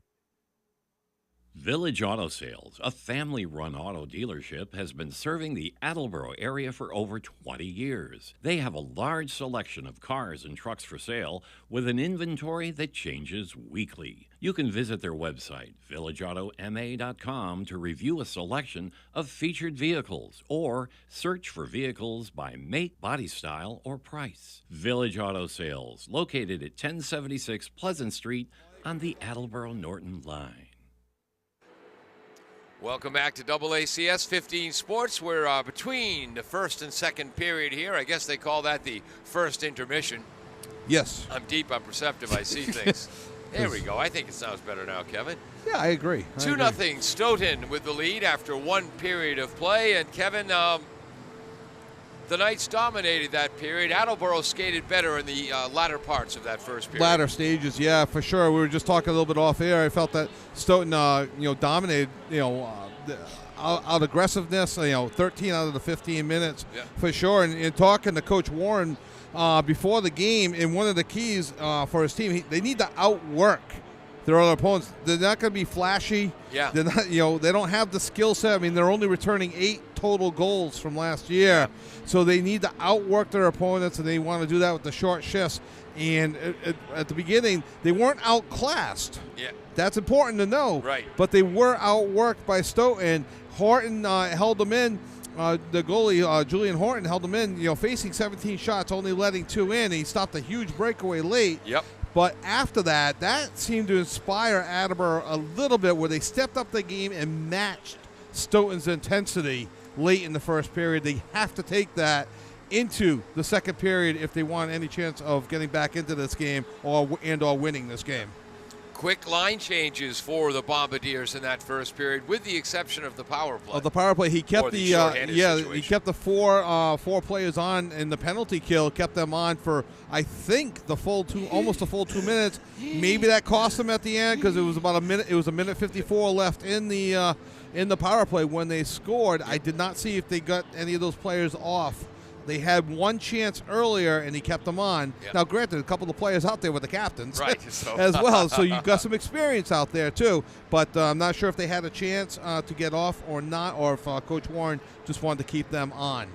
Village Auto Sales, a family-run auto dealership, has been serving the Attleboro area for over 20 years. They have a large selection of cars and trucks for sale with an inventory that changes weekly. You can visit their website, villageautomA.com, to review a selection of featured vehicles or search for vehicles by make, body style, or price. Village Auto Sales, located at 1076 Pleasant Street on the Attleboro-Norton line. Welcome back to AACS 15 Sports. We're between the first and second period here. I guess they call that the first intermission. Yes. I'm deep, I'm perceptive, I see things. There we go. I think it sounds better now, Kevin. Yeah, I agree. 2-0 Stoughton with the lead after one period of play. And Kevin, the Knights dominated that period. Attleboro skated better in the latter parts of that first period. Latter stages, yeah, for sure. We were just talking a little bit off air. I felt that Stoughton, dominated, out aggressiveness. 13 out of the 15 minutes, for sure. And talking to Coach Warren before the game, and one of the keys for his team, they need to outwork their other opponents. They're not going to be flashy. Yeah. They're not, they don't have the skill set. I mean, they're only returning 8 total goals from last year. So they need to outwork their opponents, and they want to do that with the short shifts. And at the beginning, they weren't outclassed. Yeah. That's important to know. Right. But they were outworked by Stoughton. Horton held them in. The goalie, Julian Horton, held them in, facing 17 shots, only letting 2 in. He stopped a huge breakaway late. Yep. But after that seemed to inspire Attleboro a little bit, where they stepped up the game and matched Stoughton's intensity late in the first period. They have to take that into the second period if they want any chance of getting back into this game or winning this game. Quick line changes for the Bombardiers in that first period, with the exception of the power play. Of the power play, he kept Or the shorthanded he situation. kept the four players on in the penalty kill. Kept them on for I think almost a full 2 minutes. Maybe that cost them at the end because it was about a minute. It was a minute 54 left in the power play when they scored. I did not see if they got any of those players off. They had one chance earlier, and he kept them on. Yep. Now, granted, a couple of the players out there were the captains, Right, so. as well. So you've got some experience out there too. But I'm not sure if they had a chance to get off or not, or if Coach Warren just wanted to keep them on.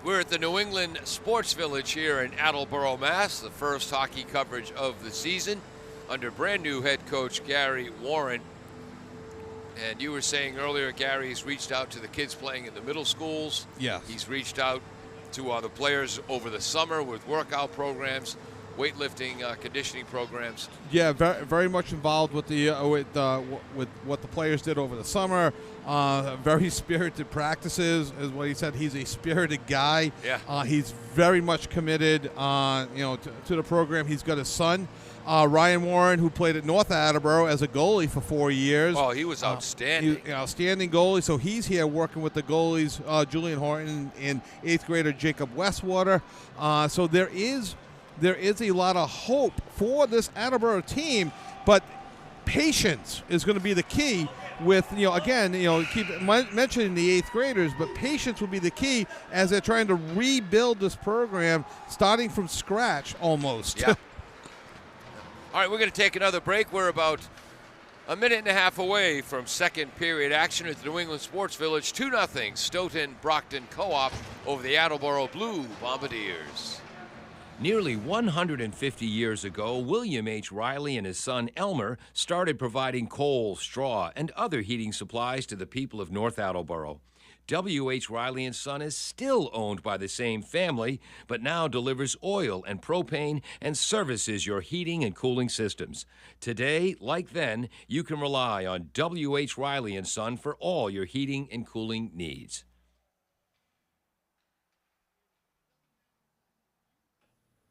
We're at the New England Sports Village here in Attleboro, Mass. The first hockey coverage of the season under brand new head coach Gary Warren. And you were saying earlier, Gary's reached out to the kids playing in the middle schools. Yes. He's reached out to the players over the summer with workout programs, weightlifting, conditioning programs. Yeah, very, very much involved with with what the players did over the summer. Very spirited practices is what he said. He's a spirited guy. Yeah. He's very much committed, to the program. He's got his son, Ryan Warren, who played at North Attleboro as a goalie for 4 years. Oh, he was outstanding. Outstanding goalie. So he's here working with the goalies, Julian Horton and 8th grader Jacob Westwater. So there is a lot of hope for this Attleboro team, but patience is going to be the key. With keep mentioning the 8th graders, but patience will be the key as they're trying to rebuild this program, starting from scratch almost. Yeah. All right, we're going to take another break. We're about a minute and a half away from second period action at the New England Sports Village. 2-0 Stoughton Brockton Co-op over the Attleboro Blue Bombardiers. Nearly 150 years ago, William H. Riley and his son Elmer started providing coal, straw, and other heating supplies to the people of North Attleboro. W.H. Riley and Son is still owned by the same family, but now delivers oil and propane and services your heating and cooling systems. Today, like then, you can rely on W.H. Riley and Son for all your heating and cooling needs.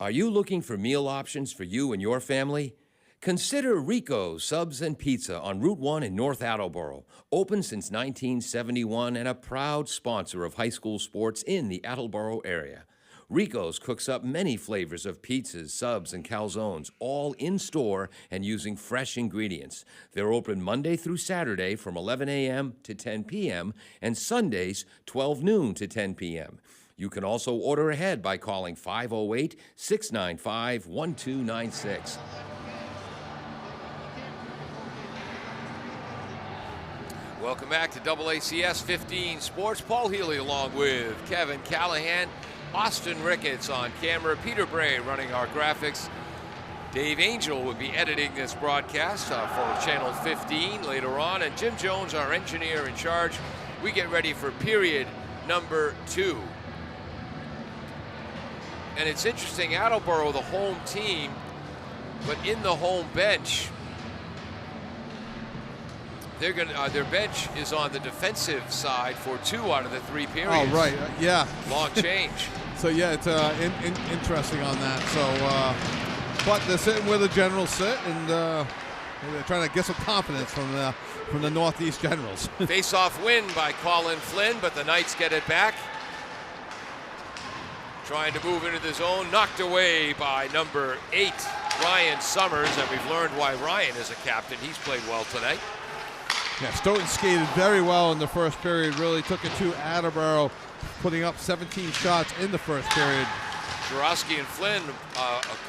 Are you looking for meal options for you and your family? Consider Rico Subs and Pizza on Route 1 in North Attleboro. Open since 1971 and a proud sponsor of high school sports in the Attleboro area. Rico's cooks up many flavors of pizzas, subs, and calzones, all in-store and using fresh ingredients. They're open Monday through Saturday from 11 a.m. to 10 p.m. and Sundays 12 noon to 10 p.m. You can also order ahead by calling 508-695-1296. Welcome back to AACS 15 Sports. Paul Healy along with Kevin Callahan, Austin Ricketts on camera, Peter Bray running our graphics. Dave Angel will be editing this broadcast for Channel 15 later on, and Jim Jones, our engineer in charge. We get ready for period number 2. And it's interesting, Attleboro, the home team, but in the home bench, they're going to their bench is on the defensive side for 2 out of the 3 periods. Oh, right. Yeah. Long change. So, yeah, it's interesting on that. So, but they're sitting where the generals sit, and they're trying to get some confidence from the Northeast Generals. Face-off win by Colin Flynn, but the Knights get it back. Trying to move into the zone, knocked away by number 8, Ryan Summers, and we've learned why Ryan is a captain. He's played well tonight. Yeah, Stoughton skated very well in the first period, really took it to Attleboro, putting up 17 shots in the first period. Jarowski and Flynn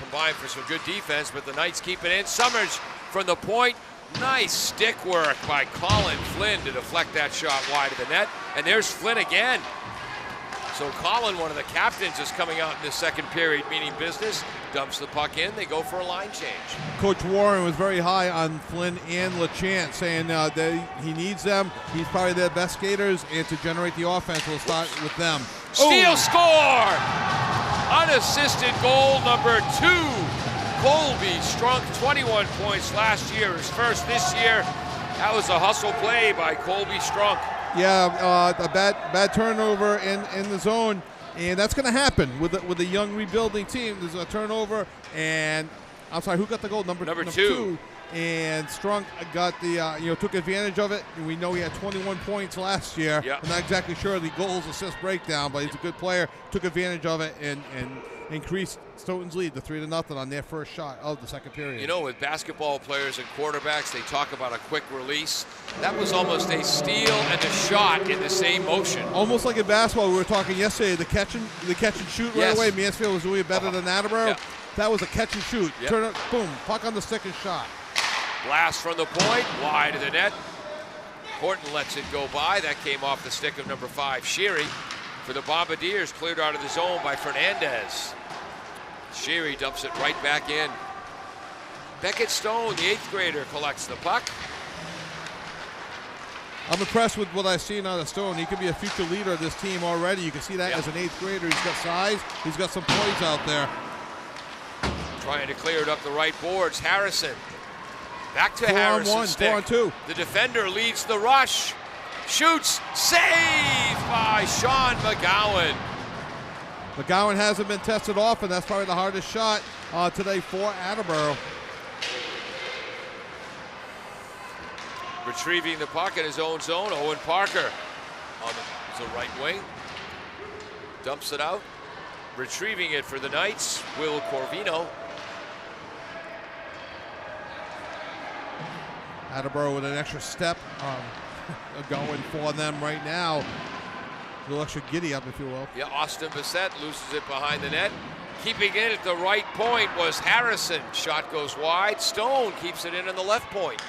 combined for some good defense, but the Knights keep it in. Summers from the point. Nice stick work by Colin Flynn to deflect that shot wide of the net. And there's Flynn again. So Colin, one of the captains, is coming out in the second period, meaning business. Dumps the puck in. They go for a line change. Coach Warren was very high on Flynn and LeChant, saying that he needs them. He's probably their best skaters, and to generate the offense, we'll start with them. Steal score! Unassisted goal number 2. Colby Strunk, 21 points last year, his first this year. That was a hustle play by Colby Strunk. Yeah, a bad turnover in the zone, and that's going to happen with a young rebuilding team. There's a turnover, and I'm sorry, who got the goal? Number two. And Strunk got the, took advantage of it. We know he had 21 points last year. Yeah. I'm not exactly sure the goals, assist, breakdown, but he's a good player. Took advantage of it and increased Stoughton's lead to 3-0 on their first shot of the second period. You know, with basketball players and quarterbacks, they talk about a quick release. That was almost a steal and a shot in the same motion. Almost like in basketball, we were talking yesterday, the catch and shoot right Yes. away. Mansfield was doing it better than Attleboro. Yeah. That was a catch and shoot. Yep. Turn it, boom, puck on the stick and shot. Blast from the point, wide of the net. Horton lets it go by. That came off the stick of number 5, Sherry. For the Bombardiers, cleared out of the zone by Fernandez. Sherry dumps it right back in. Beckett Stone, the 8th grader, collects the puck. I'm impressed with what I've seen out of Stone. He could be a future leader of this team already. You can see that as an 8th grader. He's got size. He's got some poise out there. Trying to clear it up the right boards. Harrison. Back to 4 on Harrison. 1, 4 on 2. The defender leads the rush. Shoots. Saved by Sean McGowan. McGowan hasn't been tested off, and that's probably the hardest shot today for Attleboro. Retrieving the puck in his own zone. Owen Parker on the right wing. Dumps it out. Retrieving it for the Knights. Will Corvino. Attleboro with an extra step going for them right now. A little extra giddy up, if you will. Yeah, Austin Bissett loses it behind the net. Keeping it at the right point was Harrison. Shot goes wide. Stone keeps it in on the left point.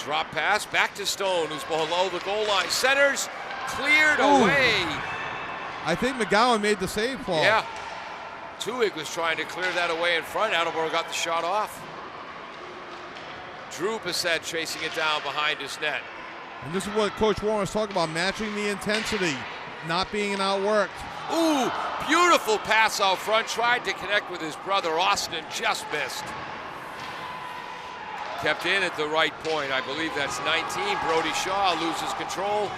Drop pass back to Stone, who's below the goal line. Centers, cleared away. I think McGowan made the save, Paul. Yeah. Tuig was trying to clear that away in front. Attleboro got the shot off. Drew Bissett chasing it down behind his net. And this is what Coach Warren was talking about, matching the intensity, not being outworked. Ooh, beautiful pass out front. Tried to connect with his brother Austin, just missed. Kept in at the right point. I believe that's 19. Brody Shaw loses control.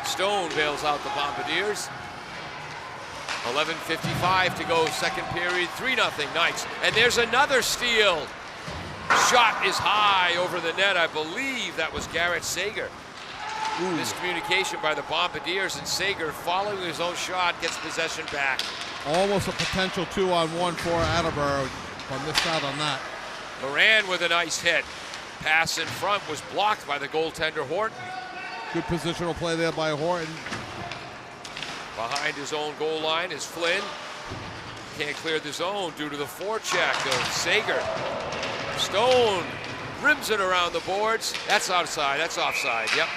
Stone bails out the Bombardiers. 11:55 to go, second period, 3-0 Knights. And there's another steal. Shot is high over the net. I believe that was Garrett Sager. Miscommunication by the Bombardiers, and Sager, following his own shot, gets possession back. Almost a potential 2-on-1 for Attleboro, but missed out on that. Moran with a nice hit. Pass in front was blocked by the goaltender Horton. Good positional play there by Horton. Behind his own goal line is Flynn. Can't clear the zone due to the forecheck of Sager. Stone rims it around the boards. That's outside. That's offside. Yep.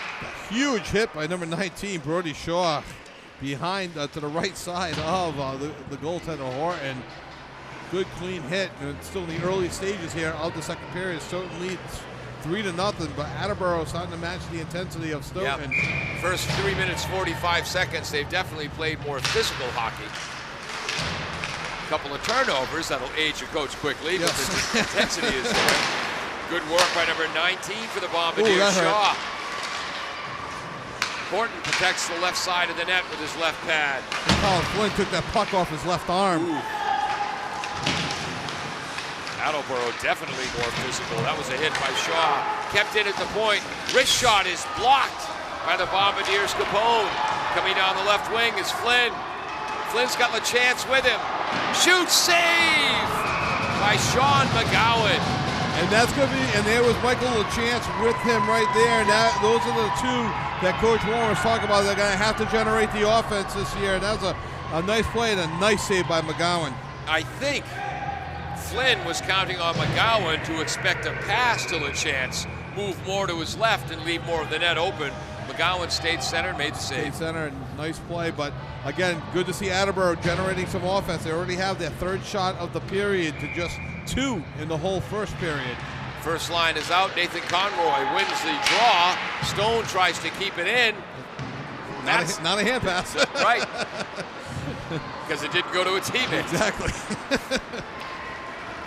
Huge hit by number 19, Brody Shaw, behind to the right side of the goaltender Horton. Good clean hit. And it's still in the early stages here of the second period. Stoughton leads 3-0, but Attleboro starting to match the intensity of Stoughton. Yep. First 3 minutes 45 seconds, they've definitely played more physical hockey. A couple of turnovers that'll age your coach quickly, but the intensity is there. Good work by number 19 for the Bombardiers, Shaw. Horton protects the left side of the net with his left pad. Colin Flynn took that puck off his left arm. Attleboro definitely more physical. That was a hit by Shaw. Kept in at the point. Wrist shot is blocked by the Bombardiers' Capone. Coming down the left wing is Flynn. Flynn's got the chance with him. Shoot, save by Sean McGowan. And that's going to be, and there was Michael LaChance with him right there. And those are the two that Coach Warren was talking about. They're going to have to generate the offense this year. And that was a nice play and a nice save by McGowan. I think Flynn was counting on McGowan to expect a pass to LaChance, move more to his left and leave more of the net open. McGowan stayed center, made the save. Stayed center, and nice play. But again, good to see Attleboro generating some offense. They already have their third shot of the period to just 2 in the whole first period. First line is out. Nathan Conroy wins the draw. Stone tries to keep it in. Not a hand pass. Right. Because it didn't go to a teammate. Exactly.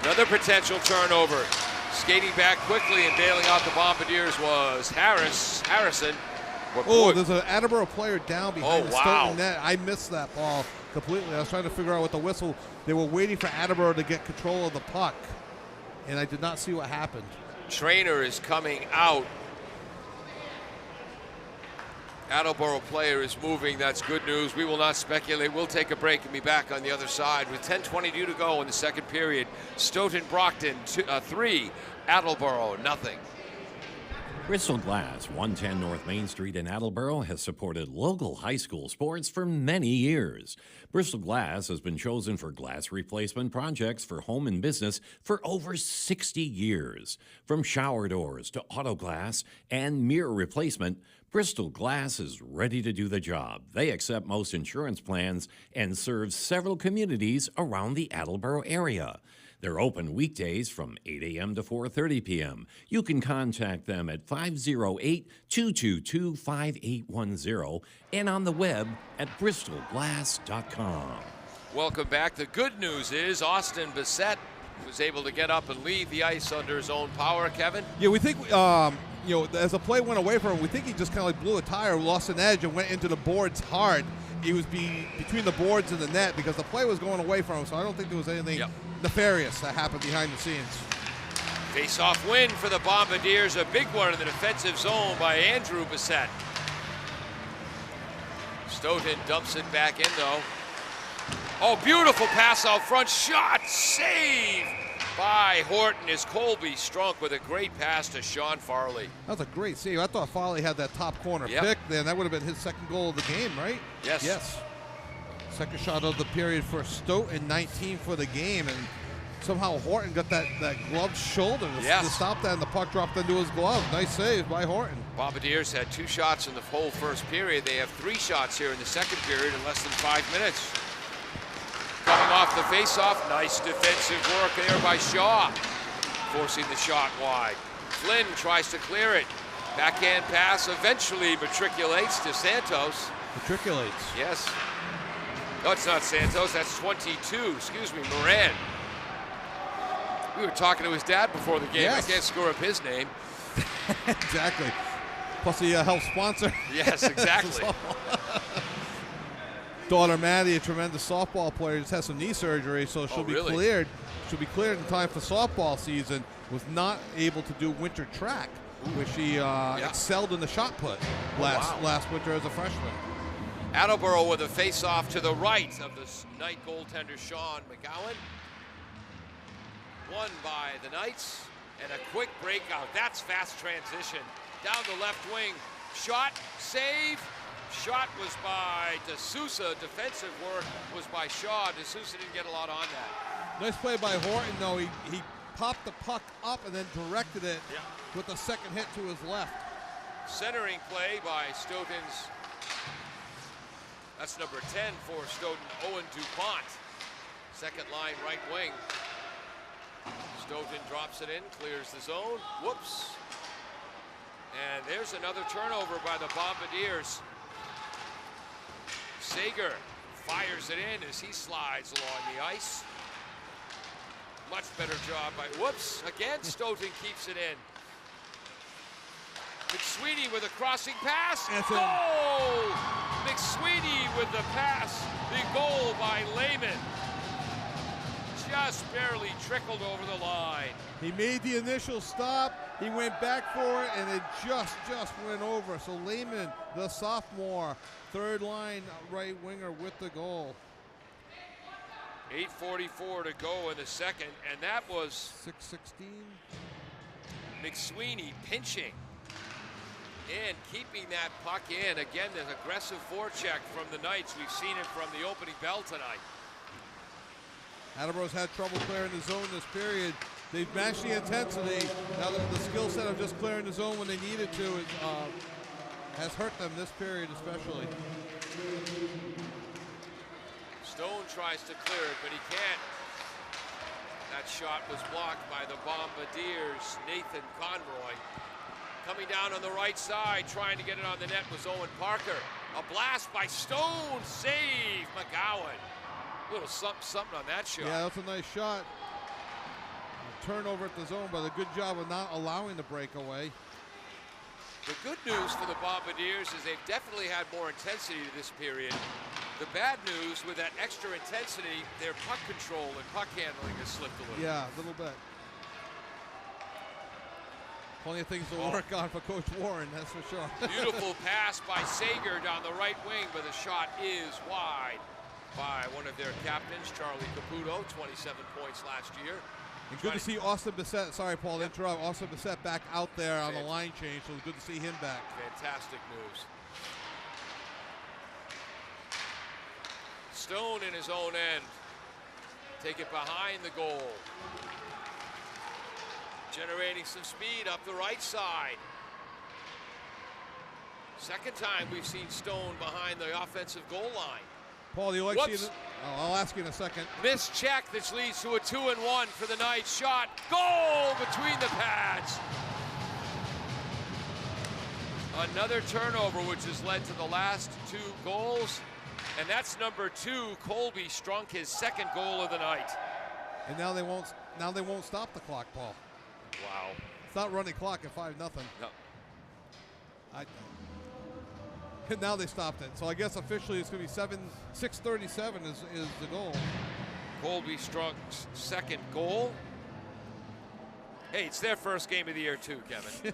Another potential turnover. Skating back quickly and bailing out the Bombardiers was Harrison. Oh, there's an Attleboro player down behind the wow. Stoughton net. I missed that ball completely. I was trying to figure out what the whistle. They were waiting for Attleboro to get control of the puck. and I did not see what happened. Trainer is coming out. Attleboro player is moving. That's good news. We will not speculate. We'll take a break and be back on the other side with 10:22 to go in the second period. Stoughton, Brockton, 3. Attleboro, nothing. Bristol Glass, 110 North Main Street in Attleboro, has supported local high school sports for many years. Bristol Glass has been chosen for glass replacement projects for home and business for over 60 years. From shower doors to auto glass and mirror replacement, Bristol Glass is ready to do the job. They accept most insurance plans and serve several communities around the Attleboro area. They're open weekdays from 8 a.m. to 4:30 p.m. You can contact them at 508-222-5810 and on the web at bristolglass.com. Welcome back. The good news is Austin Bissett was able to get up and leave the ice under his own power, Kevin. Yeah, we think, as the play went away from him, we think he just kind of like blew a tire, lost an edge, and went into the boards hard. He was between the boards and the net because the play was going away from him, so I don't think there was anything nefarious that happened behind the scenes. Face-off win for the Bombardiers, a big one in the defensive zone by Andrew Bissett. Stoughton dumps it back in, though. Oh, beautiful pass out front, shot, save by Horton as Colby Strunk with a great pass to Sean Farley. That was a great save. I thought Farley had that top corner pick then. That would have been his second goal of the game, right? Yes. Yes. Second shot of the period for Stoughton, 19 for the game, and somehow Horton got that gloved shoulder to stop that, and the puck dropped into his glove. Nice save by Horton. Bombardiers had 2 shots in the whole first period. They have 3 shots here in the second period in less than 5 minutes. Coming off the face-off, nice defensive work there by Shaw, forcing the shot wide. Flynn tries to clear it. Backhand pass eventually matriculates to Santos. Matriculates. Yes. No, it's not Santos. That's 22. Excuse me, Moran. We were talking to his dad before the game. Yes. I can't score up his name. Exactly. Plus the health sponsor. Yes, exactly. Daughter Maddie, a tremendous softball player, just had some knee surgery, so she'll be cleared. She'll be cleared in time for softball season. Was not able to do winter track, where she excelled in the shot put last winter as a freshman. Attleboro with a face-off to the right of the Knight goaltender Sean McGowan. Won by the Knights, and a quick breakout. That's fast transition. Down the left wing, shot, save. Shot was by D'Souza. Defensive work was by Shaw. D'Souza didn't get a lot on that. Nice play by Horton, though. He popped the puck up and then directed it with the second hit to his left. Centering play by Stoughton's. That's number 10 for Stoughton, Owen DuPont. Second line right wing. Stoughton drops it in, clears the zone. Whoops. And there's another turnover by the Bombardiers. Sager fires it in as he slides along the ice. Much better job by, whoops, again Stoughton keeps it in. McSweeney with a crossing pass. Goal! McSweeney with the pass. The goal by Lehman. Just barely trickled over the line. He made the initial stop. He went back for it, and it just went over. So Lehman, the sophomore, third line right winger with the goal. 8:44 to go in the second, and that was 6:16. McSweeney pinching and keeping that puck in. Again, there's aggressive forecheck from the Knights. We've seen it from the opening bell tonight. Attleboro's had trouble clearing the zone this period. They've matched the intensity. Now the skill set of just clearing the zone when they needed to has hurt them this period especially. Stone tries to clear it, but he can't. That shot was blocked by the Bombardiers' Nathan Conroy. Coming down on the right side, trying to get it on the net was Owen Parker. A blast by Stone, save McGowan. A little something on that shot. Yeah, that's a nice shot. A turnover at the zone, but a good job of not allowing the breakaway. The good news for the Bombardiers is they've definitely had more intensity to this period. The bad news, with that extra intensity, their puck control and puck handling has slipped a little. Yeah, a little bit. Plenty of things to work on for Coach Warren, that's for sure. Beautiful pass by Sager down the right wing, but the shot is wide by one of their captains, Charlie Caputo, 27 points last year. And good to see Austin Bissett, sorry Paul to interrupt, Austin Bissett back out there on the line change, so it's good to see him back. Fantastic news. Stone in his own end. Take it behind the goal. Generating some speed up the right side. Second time we've seen Stone behind the offensive goal line. Paul, do you like seeing it? I'll ask you in a second. Missed check, which leads to a 2-and-1 for the night. Shot, goal between the pads. Another turnover, which has led to the last 2 goals. And that's number 2. Colby Strunk, his second goal of the night. And now they won't stop the clock, Paul. Wow. It's not running clock at 5-0. No. And now they stopped it. So I guess officially it's going to be 6:37 is the goal. Colby Strunk's second goal. Hey, it's their first game of the year too, Kevin.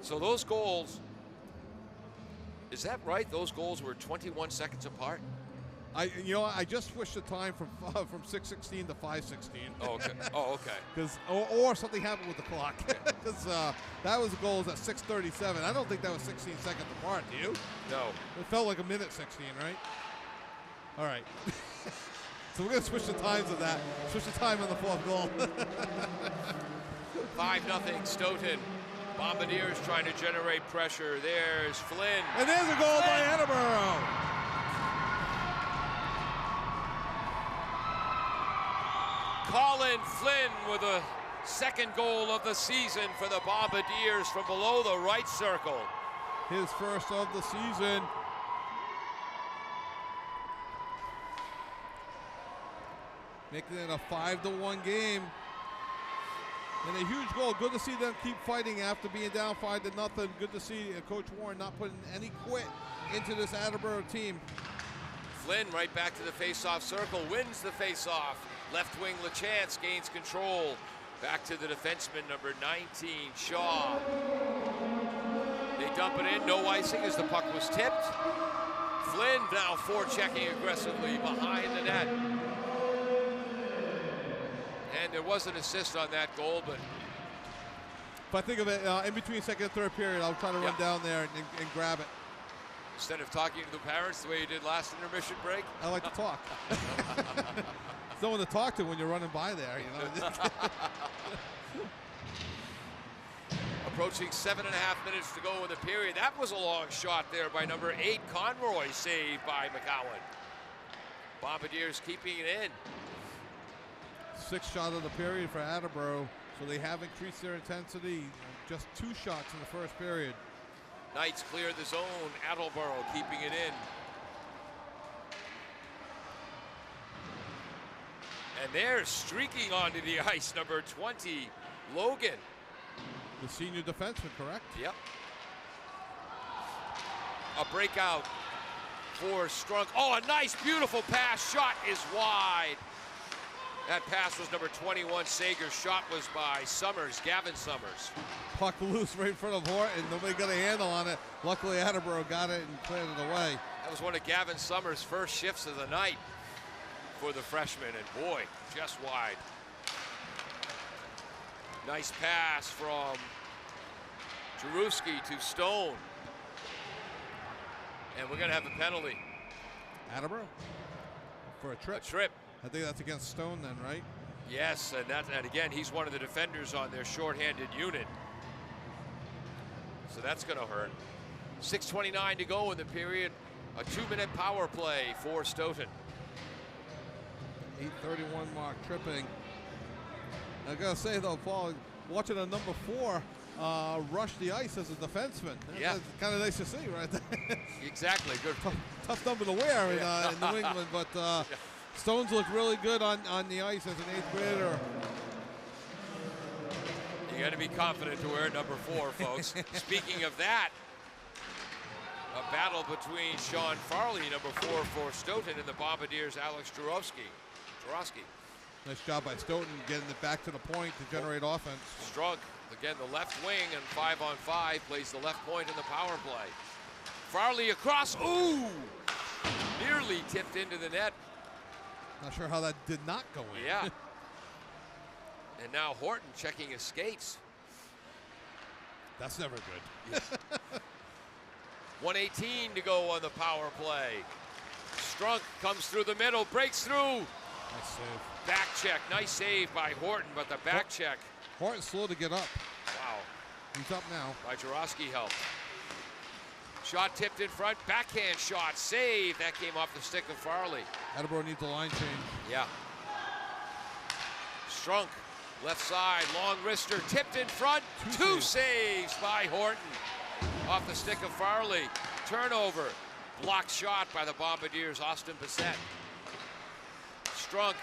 So those goals, is that right? Those goals were 21 seconds apart? I just switched the time from 6:16 to 5:16. Oh, okay. Oh, okay. Because or something happened with the clock. Because that was the goals at 6:37. I don't think that was 16 seconds apart. Do you? No. It felt like a minute 16, right? All right. So we're gonna switch the times of that. Switch the time on the 4th goal. 5-0 Stoughton. Bombardiers trying to generate pressure. There's Flynn. And there's a goal by Attleboro. Colin Flynn with a second goal of the season for the Bombardiers from below the right circle. His first of the season. Making it a 5-1 game. And a huge goal. Good to see them keep fighting after being down 5-0. Good to see Coach Warren not putting any quit into this Attleboro team. Flynn right back to the face-off circle, wins the face-off. Left wing LaChance gains control. Back to the defenseman, number 19, Shaw. They dump it in, no icing as the puck was tipped. Flynn now forechecking aggressively behind the net. And there was an assist on that goal, but if I think of it, in between second and third period, I'll try to run down there and grab it. Instead of talking to the parents the way you did last intermission break? I like to talk. There's no one to talk to when you're running by there, you know. Approaching 7.5 minutes to go in the period. That was a long shot there by number 8, Conroy, saved by McCowan. Bombardiers keeping it in. 6th shot of the period for Attleboro, so they have increased their intensity. Just 2 shots in the first period. Knights clear the zone. Attleboro keeping it in. And they're streaking onto the ice, number 20, Logan. The senior defenseman, correct? Yep. A breakout for Strunk. Oh, a nice, beautiful pass. Shot is wide. That pass was number 21, Sager's shot was by Summers, Gavin Summers. Puck loose right in front of Horton. Nobody got a handle on it. Luckily, Attleboro got it and cleared it away. That was one of Gavin Summers' first shifts of the night for the freshman, and boy, just wide. Nice pass from Jaruski to Stone. And we're gonna have a penalty. Attleboro for a trip. A trip. I think that's against Stone then, right? Yes, and again, he's one of the defenders on their shorthanded unit. So that's gonna hurt. 6:29 to go in the period. A 2-minute power play for Stoughton. 8:31 mark tripping. I gotta say though, Paul, watching a number 4 rush the ice as a defenseman. That's kind of nice to see, right there. Exactly. Good. Tough number to wear in New England, but Stones look really good on the ice as an 8th grader. You got to be confident to wear number 4, folks. Speaking of that, a battle between Sean Farley, number 4 for Stoughton, and the Bombardiers' Alex Jarowski. Nice job by Stoughton getting it back to the point to generate offense. Strunk, again, the left wing and 5-on-5 plays the left point in the power play. Farley across, ooh! Nearly tipped into the net. Not sure how that did not go in. Yeah. And now Horton checking his skates. That's never good. 1:18 to go on the power play. Strunk comes through the middle, breaks through. Nice save. Back check, nice save by Horton, but the back check. Horton's slow to get up. Wow. He's up now. By Jarosky helped. Shot tipped in front, backhand shot, save. That came off the stick of Farley. Attleboro needs a line change. Yeah. Strunk, left side, long wrister, tipped in front. Two saves by Horton. Off the stick of Farley. Turnover. Blocked shot by the Bombardiers, Austin Bissett. Strunk,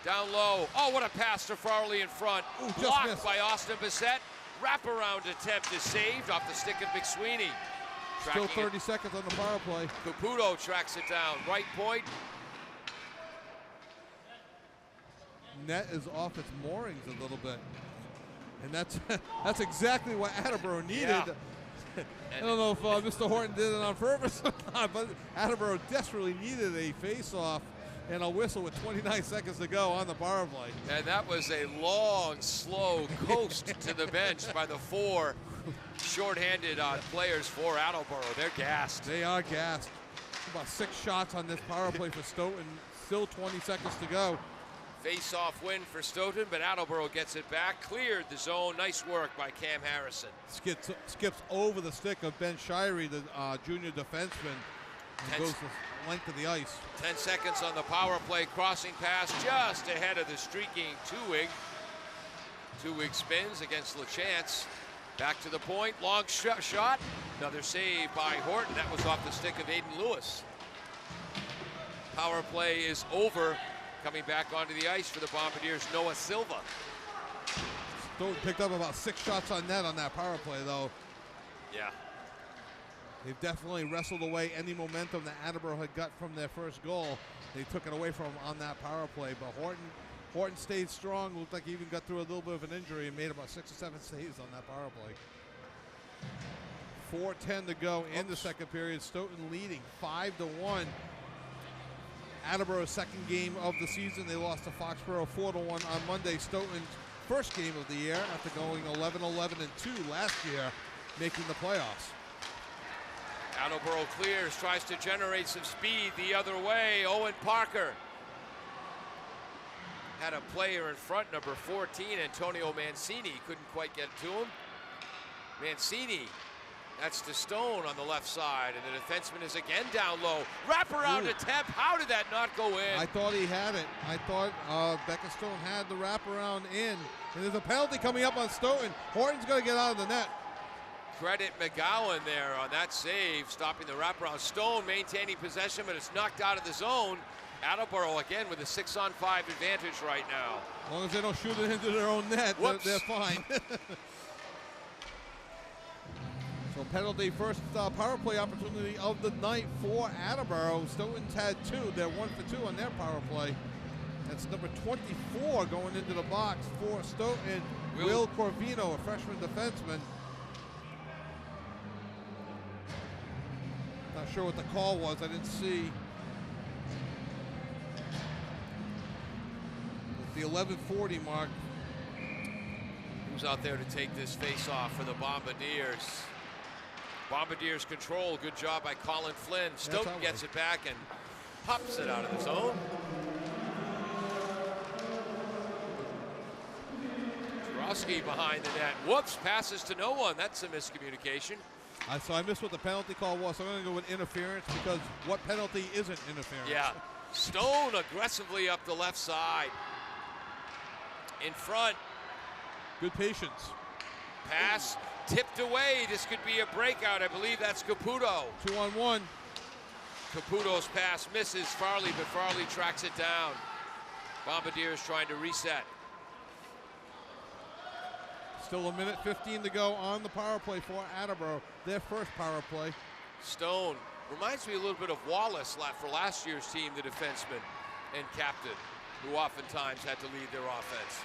down low. Oh, what a pass to Farley in front. Ooh, blocked missed. by Austin Bissett. Wraparound attempt is saved off the stick of McSweeney. Still Tracking 30 seconds on the power play. Caputo tracks it down. Right point. Net is off its moorings a little bit. And that's that's exactly what Attleboro needed. Yeah. I don't know if Mr. Horton did it on purpose or not, but Attleboro desperately needed a face-off and a whistle with 29 seconds to go on the power play. And that was a long, slow coast to the bench by the four shorthanded players for Attleboro. They're gassed. They are gassed. About 6 shots on this power play for Stoughton. Still 20 seconds to go. Face-off win for Stoughton, but Attleboro gets it back. Cleared the zone. Nice work by Cam Harrison. Skips over the stick of Ben Shirey, the junior defenseman, and goes the length of the ice. 10 seconds on the power play. Crossing pass just ahead of the streaking Two-Wig. Two-Wig spins against LaChance. Back to the point. Long shot. Another save by Horton. That was off the stick of Aiden Lewis. Power play is over. Coming back onto the ice for the Bombardiers, Noah Silva. Stoughton picked up about 6 shots on net on that power play, though. Yeah. They've definitely wrestled away any momentum that Attleboro had got from their first goal. They took it away from him on that power play, but Horton stayed strong. Looked like he even got through a little bit of an injury and made about 6 or 7 saves on that power play. 4:10 to go in the second period. Stoughton leading 5-1. Attleboro's second game of the season. They lost to Foxborough 4-1 on Monday. Stoughton's first game of the year after going 11-11-2 last year, making the playoffs. Attleboro clears, tries to generate some speed the other way. Owen Parker had a player in front, number 14, Antonio Mancini. Couldn't quite get to him. Mancini, that's to Stone on the left side, and the defenseman is again down low. Wraparound attempt. How did that not go in? I thought he had it. I thought Becca Stone had the wraparound in. And there's a penalty coming up on Stoughton. Horton's going to get out of the net. Credit McGowan there on that save, stopping the wraparound. Stone maintaining possession, but it's knocked out of the zone. Attleboro again with a 6-on-5 advantage right now. As long as they don't shoot it into their own net, they're fine. So penalty, first power play opportunity of the night for Attleboro. Stoughton's had 2. They're 1 for 2 on their power play. That's number 24 going into the box for Stoughton. Will Corvino, a freshman defenseman. Not sure what the call was. I didn't see. At the 11:40 mark. Who's out there to take this face-off for the Bombardiers? Bombardiers control. Good job by Colin Flynn. Stoughton gets it back and pops it out of the zone. Jarosky behind the net. Whoops, passes to no one. That's a miscommunication. So I missed what the penalty call was. So I'm going to go with interference because what penalty isn't interference? Yeah. Stone aggressively up the left side. In front. Good patience. Pass tipped away. This could be a breakout. I believe that's Caputo. 2-on-1. Caputo's pass misses Farley, but Farley tracks it down. Bombardiers trying to reset. Still 1:15 to go on the power play for Attleboro. Their first power play. Stone reminds me a little bit of Wallace for last year's team, the defenseman and captain. who oftentimes had to lead their offense.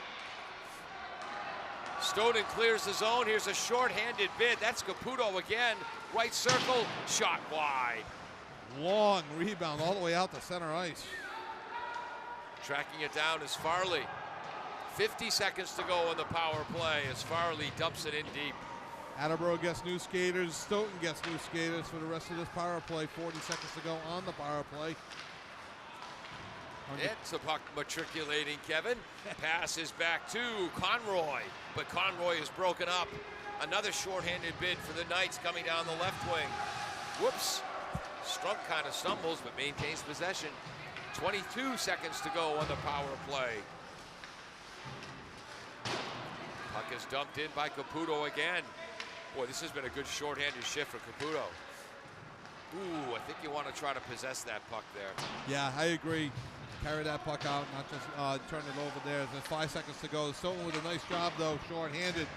Stoughton clears the zone. Here's a short-handed bid. That's Caputo again. Right circle, shot wide. Long rebound all the way out to center ice. Tracking it down is Farley. 50 seconds to go on the power play as Farley dumps it in deep. Attleboro gets new skaters. Stoughton gets new skaters for the rest of this power play. 40 seconds to go on the power play. It's a puck matriculating, Kevin. Pass is back to Conroy, but Conroy is broken up. Another shorthanded bid for the Knights coming down the left wing. Whoops. Strunk kind of stumbles, but maintains possession. 22 seconds to go on the power play. Puck is dumped in by Caputo again. Boy, this has been a good shorthanded shift for Caputo. Ooh, I think you want to try to possess that puck there. Yeah, I agree. Carry that puck out, not just turn it over there. There's 5 seconds to go. Stoughton with a nice job, though, short-handed,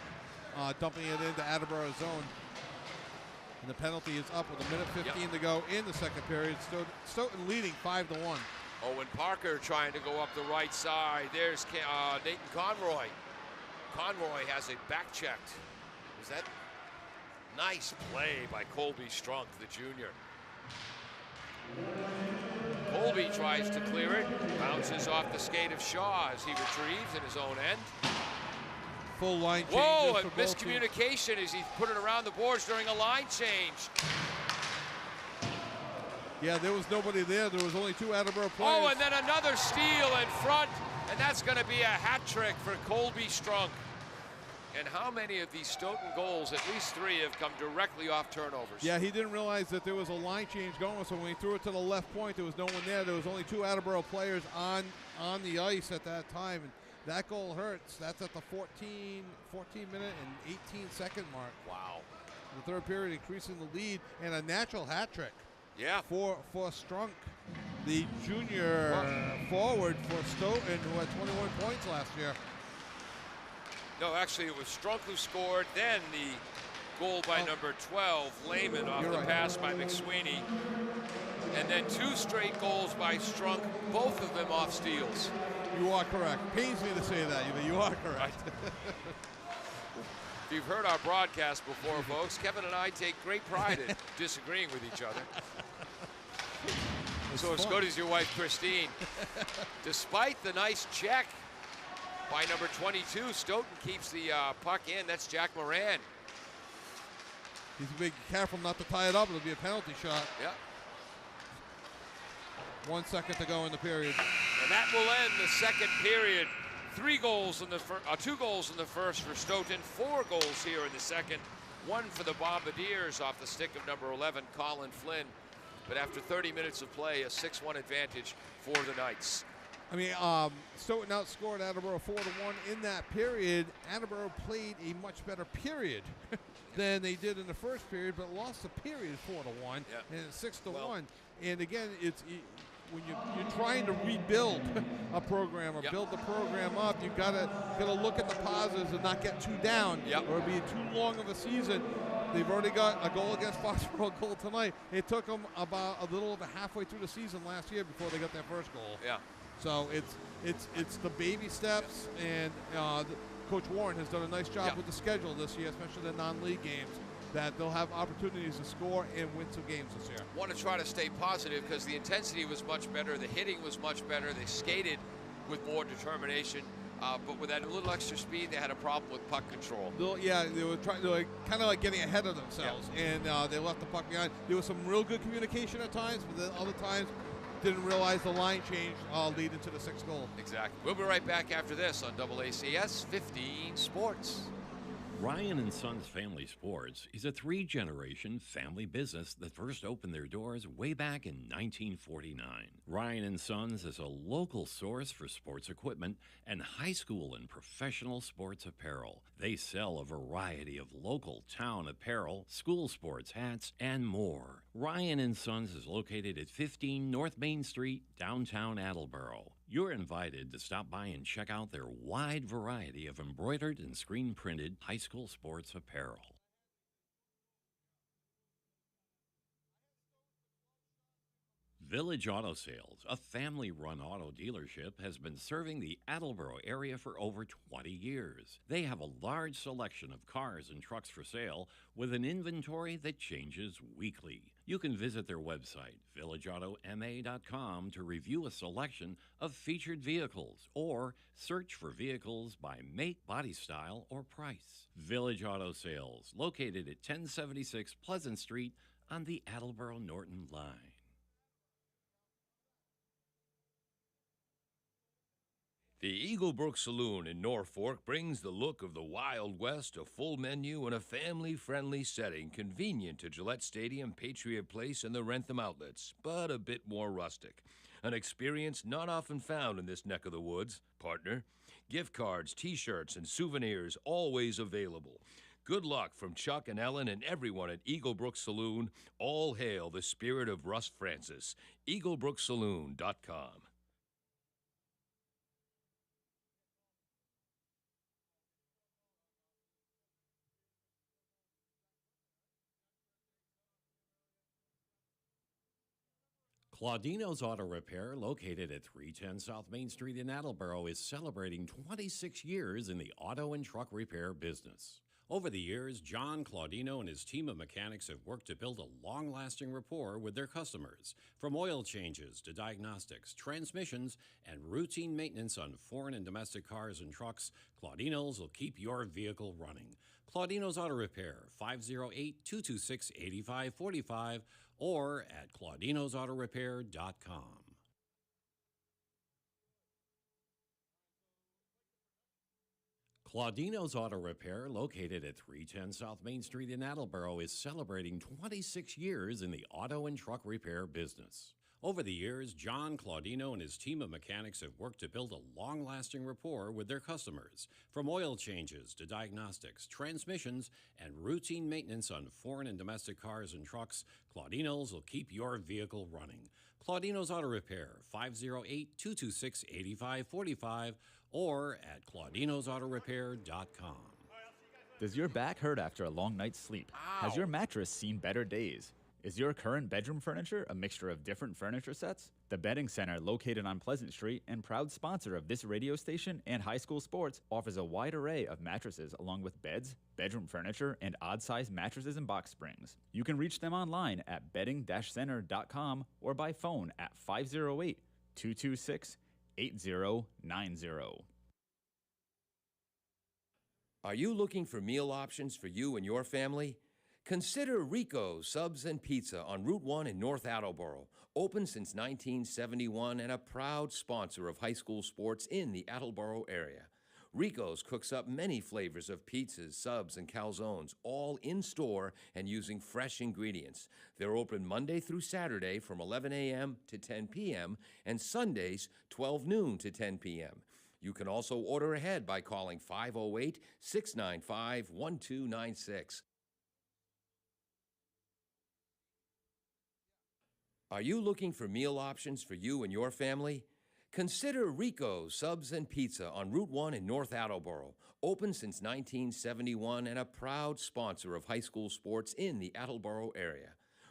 dumping it into Attleboro's zone. And the penalty is up with 1:15 to go in the second period. Stoughton leading 5-1. Owen Parker trying to go up the right side. There's Nathan Conroy. Conroy has it back checked. Is that nice play by Colby Strunk, the junior? Colby tries to clear it, bounces off the skate of Shaw as he retrieves in his own end. Full line change. Whoa, and miscommunication as he put it around the boards during a line change. Yeah, there was nobody there. There was only 2 Attleboro players. Oh, and then another steal in front, and that's going to be a hat trick for Colby Strunk. And how many of these Stoughton goals, at least 3, have come directly off turnovers? Yeah, he didn't realize that there was a line change going, so when he threw it to the left point, there was no one there. There was only 2 Attleboro players on the ice at that time, and that goal hurts. That's at the 14-minute and 18-second mark. Wow. The third period increasing the lead, and a natural hat trick. Yeah. For Strunk, the junior forward for Stoughton, who had 21 points last year. No, actually, it was Strunk who scored. Then the goal by number 12, Lehman, off the pass by McSweeney. And then 2 straight goals by Strunk, both of them off steals. You are correct. Pains me to say that, but you are correct. If you've heard our broadcast before, folks, Kevin and I take great pride in disagreeing with each other. So as good as your wife, Christine. Despite the nice check by number 22, Stoughton keeps the puck in. That's Jack Moran. He's be careful not to tie it up. It'll be a penalty shot. Yeah. 1 second to go in the period. And that will end the second period. 2 goals in the first for Stoughton, 4 goals here in the second. 1 for the Bombardiers off the stick of number 11, Colin Flynn. But after 30 minutes of play, a 6-1 advantage for the Knights. I mean, Stoughton outscored Attleboro 4-1 in that period. Attleboro played a much better period than they did in the first period, but lost the period 4-1 and 6-1. And again, it's when you're trying to rebuild a program or build the program up, you've got to look at the positives and not get too down, or it'll be too long of a season. They've already got a goal against Foxborough, a goal tonight. It took them about a little over halfway through the season last year before they got their first goal. Yeah. So it's the baby steps, and Coach Warren has done a nice job with the schedule this year, especially the non-league games, that they'll have opportunities to score and win some games this year. Want to try to stay positive because the intensity was much better, the hitting was much better, they skated with more determination, but with that little extra speed, they had a problem with puck control. They were kind of like getting ahead of themselves, and they left the puck behind. There was some real good communication at times, but then other times didn't realize the line change leading to the 6th goal. Exactly. We'll be right back after this on AACS 15 Sports. Ryan and Sons Family Sports is a 3-generation family business that first opened their doors way back in 1949. Ryan and Sons is a local source for sports equipment and high school and professional sports apparel. They sell a variety of local town apparel, school sports hats, and more. Ryan and Sons is located at 15 North Main Street, downtown Attleboro. You're invited to stop by and check out their wide variety of embroidered and screen-printed high school sports apparel. Village Auto Sales, a family-run auto dealership, has been serving the Attleboro area for over 20 years. They have a large selection of cars and trucks for sale with an inventory that changes weekly. You can visit their website, villageautomA.com, to review a selection of featured vehicles or search for vehicles by make, body style, or price. Village Auto Sales, located at 1076 Pleasant Street on the Attleboro-Norton line. The Eaglebrook Saloon in Norfolk brings the look of the Wild West, a full menu, and a family-friendly setting convenient to Gillette Stadium, Patriot Place, and the Rentham outlets, but a bit more rustic. An experience not often found in this neck of the woods, partner. Gift cards, T-shirts, and souvenirs always available. Good luck from Chuck and Ellen and everyone at Eaglebrook Saloon. All hail the spirit of Russ Francis. EaglebrookSaloon.com. Claudino's Auto Repair, located at 310 South Main Street in Attleboro, is celebrating 26 years in the auto and truck repair business. Over the years, John Claudino and his team of mechanics have worked to build a long-lasting rapport with their customers. From oil changes to diagnostics, transmissions, and routine maintenance on foreign and domestic cars and trucks, Claudino's will keep your vehicle running. Claudino's Auto Repair, 508-226-8545, or at claudinosautorepair.com. Claudino's Auto Repair, located at 310 South Main Street in Attleboro, is celebrating 26 years in the auto and truck repair business. Over the years, John Claudino and his team of mechanics have worked to build a long-lasting rapport with their customers. From oil changes to diagnostics, transmissions, and routine maintenance on foreign and domestic cars and trucks, Claudino's will keep your vehicle running. Claudino's Auto Repair, 508-226-8545, or at claudinosautorepair.com. Does your back hurt after a long night's sleep? Has your mattress seen better days? Is your current bedroom furniture a mixture of different furniture sets? The Bedding Center, located on Pleasant Street and proud sponsor of this radio station and high school sports, offers a wide array of mattresses along with beds, bedroom furniture, and odd-sized mattresses and box springs. You can reach them online at bedding-center.com or by phone at 508-226-8090. Are you looking for meal options for you and your family? Consider Rico's Subs and Pizza on Route 1 in North Attleboro. Open since 1971 and a proud sponsor of high school sports in the Attleboro area. Rico's cooks up many flavors of pizzas, subs, and calzones, all in-store and using fresh ingredients. They're open Monday through Saturday from 11 a.m. to 10 p.m. and Sundays 12 noon to 10 p.m. You can also order ahead by calling 508-695-1296. Are you looking for meal options for you and your family? Consider Rico's Subs and Pizza on Route 1 in North Attleboro. Open since 1971 and a proud sponsor of high school sports in the Attleboro area.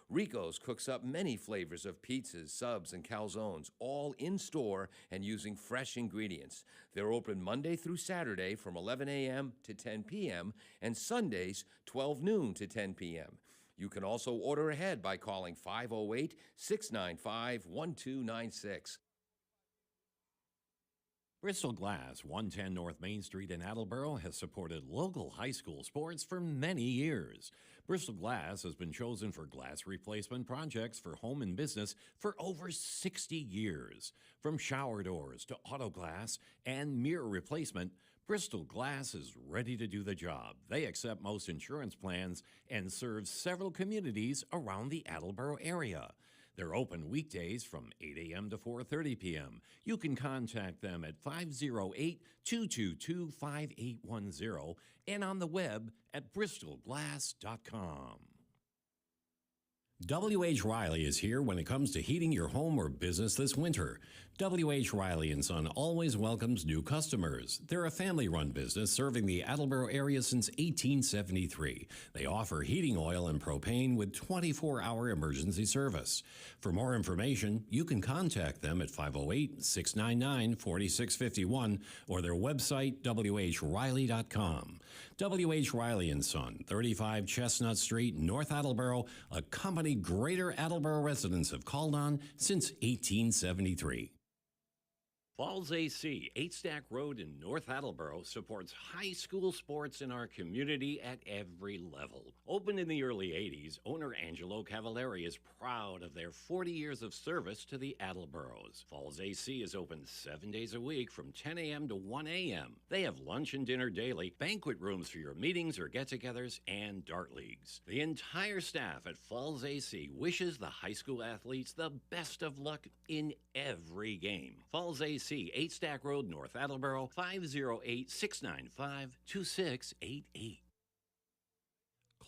Rico's cooks up many flavors of pizzas, subs, and calzones, all in-store and using fresh ingredients. They're open Monday through Saturday from 11 a.m. to 10 p.m. and Sundays 12 noon to 10 p.m. You can also order ahead by calling 508-695-1296. Bristol Glass, 110 North Main Street in Attleboro, has supported local high school sports for many years. Bristol Glass has been chosen for glass replacement projects for home and business for over 60 years. From shower doors to auto glass and mirror replacement, Bristol Glass is ready to do the job. They accept most insurance plans and serve several communities around the Attleboro area. They're open weekdays from 8 a.m. to 4:30 p.m. You can contact them at 508-222-5810 and on the web at bristolglass.com. W.H. Riley is here when it comes to heating your home or business this winter. W.H. Riley & Son always welcomes new customers. They're a family-run business serving the Attleboro area since 1873. They offer heating oil and propane with 24-hour emergency service. For more information, you can contact them at 508-699-4651 or their website, whriley.com. W.H. Riley & Son, 35 Chestnut Street, North Attleboro, a company Greater Attleboro residents have called on since 1873. Falls AC, 8 Stack Road in North Attleboro, supports high school sports in our community at every level. Opened in the early 80s, owner Angelo Cavallari is proud of their 40 years of service to the Attleboros. Falls AC is open 7 days a week from 10 a.m. to 1 a.m. They have lunch and dinner daily, banquet rooms for your meetings or get-togethers, and dart leagues. The entire staff at Falls AC wishes the high school athletes the best of luck in every game. Falls AC, 8 Stack Road, North Attleboro, 508-695-2688.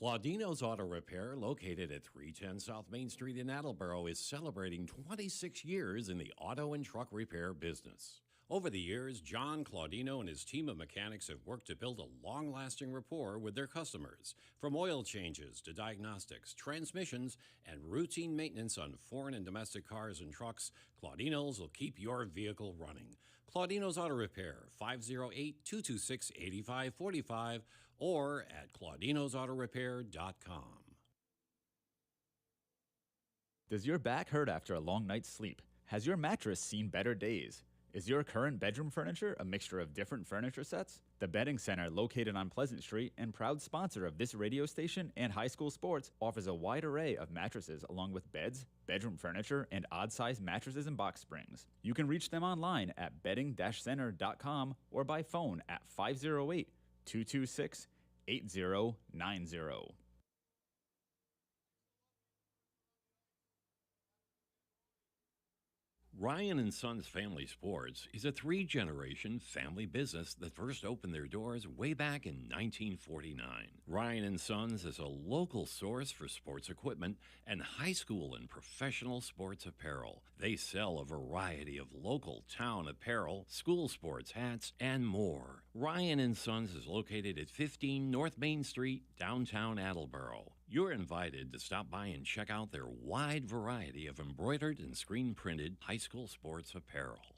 Claudino's Auto Repair, located at 310 South Main Street in Attleboro, is celebrating 26 years in the auto and truck repair business. Over the years, John Claudino and his team of mechanics have worked to build a long-lasting rapport with their customers. From oil changes to diagnostics, transmissions, and routine maintenance on foreign and domestic cars and trucks, Claudino's will keep your vehicle running. Claudino's Auto Repair, 508-226-8545 or at claudinosautorepair.com. Does your back hurt after a long night's sleep? Has your mattress seen better days? Is your current bedroom furniture a mixture of different furniture sets? The Bedding Center, located on Pleasant Street and proud sponsor of this radio station and high school sports, offers a wide array of mattresses along with beds, bedroom furniture, and odd-sized mattresses and box springs. You can reach them online at bedding-center.com or by phone at 508-226-8090. Ryan & Sons Family Sports is a 3-generation family business that first opened their doors way back in 1949. Ryan & Sons is a local source for sports equipment and high school and professional sports apparel. They sell a variety of local town apparel, school sports hats, and more. Ryan & Sons is located at 15 North Main Street, downtown Attleboro. You're invited to stop by and check out their wide variety of embroidered and screen-printed high school sports apparel.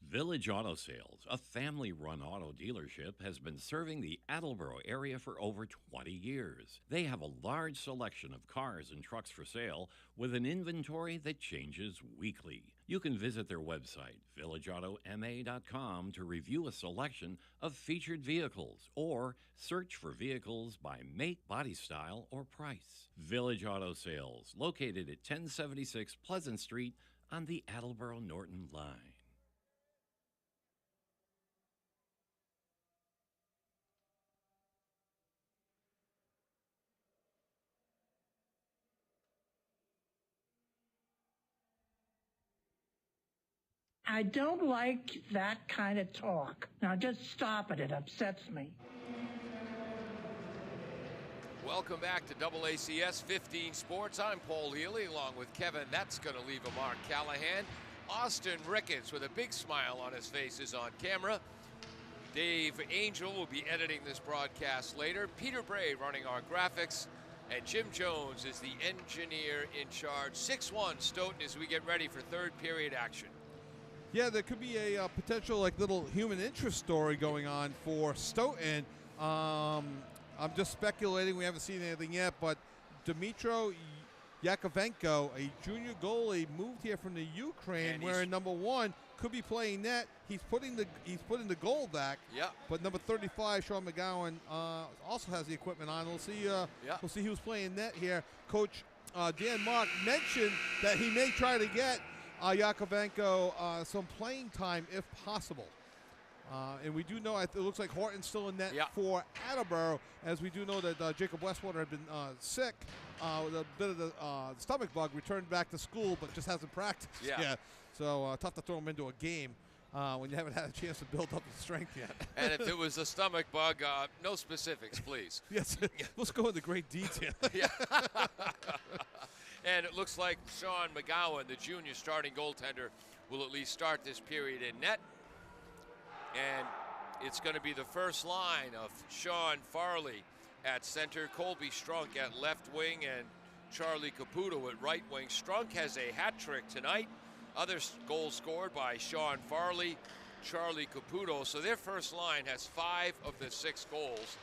Village Auto Sales, a family-run auto dealership, has been serving the Attleboro area for over 20 years. They have a large selection of cars and trucks for sale with an inventory that changes weekly. You can visit their website, villageautomA.com, to review a selection of featured vehicles or search for vehicles by make, body style, or price. Village Auto Sales, located at 1076 Pleasant Street on the Attleboro-Norton line. I don't like that kind of talk. Now just stop it. It upsets me. Welcome back to AACS 15 Sports. I'm Paul Healy along with Kevin. That's going to leave a mark. Callahan. Austin Ricketts with a big smile on his face is on camera. Dave Angel will be editing this broadcast later. Peter Bray running our graphics. And Jim Jones is the engineer in charge. 6-1 Stoughton as we get ready for third period action. Yeah, there could be a potential little human interest story going on for Stoughton. I'm just speculating. We haven't seen anything yet, but Dmitro Yakovenko, a junior goalie, moved here from the Ukraine, wearing number 1, could be playing net. He's putting the goal back. Yeah. But number 35, Sean McGowan, also has the equipment on. We'll see. We'll see who's playing net here. Coach Dan Mark mentioned that he may try to get Yakovenko some playing time if possible. And we do know it looks like Horton's still in net for Attleboro, as we do know that Jacob Westwater had been sick with a bit of the stomach bug, returned back to school, but just hasn't practiced yet. So tough to throw him into a game. when you haven't had a chance to build up the strength yet. And if it was a stomach bug, no specifics, please. Yes, let's go into great detail. And it looks like Sean McGowan, the junior starting goaltender, will at least start this period in net. And it's going to be the first line of Sean Farley at center, Colby Strunk at left wing, and Charlie Caputo at right wing. Strunk has a hat trick tonight. Other goals scored by Sean Farley, Charlie Caputo. So their first line has 5 of the 6 goals.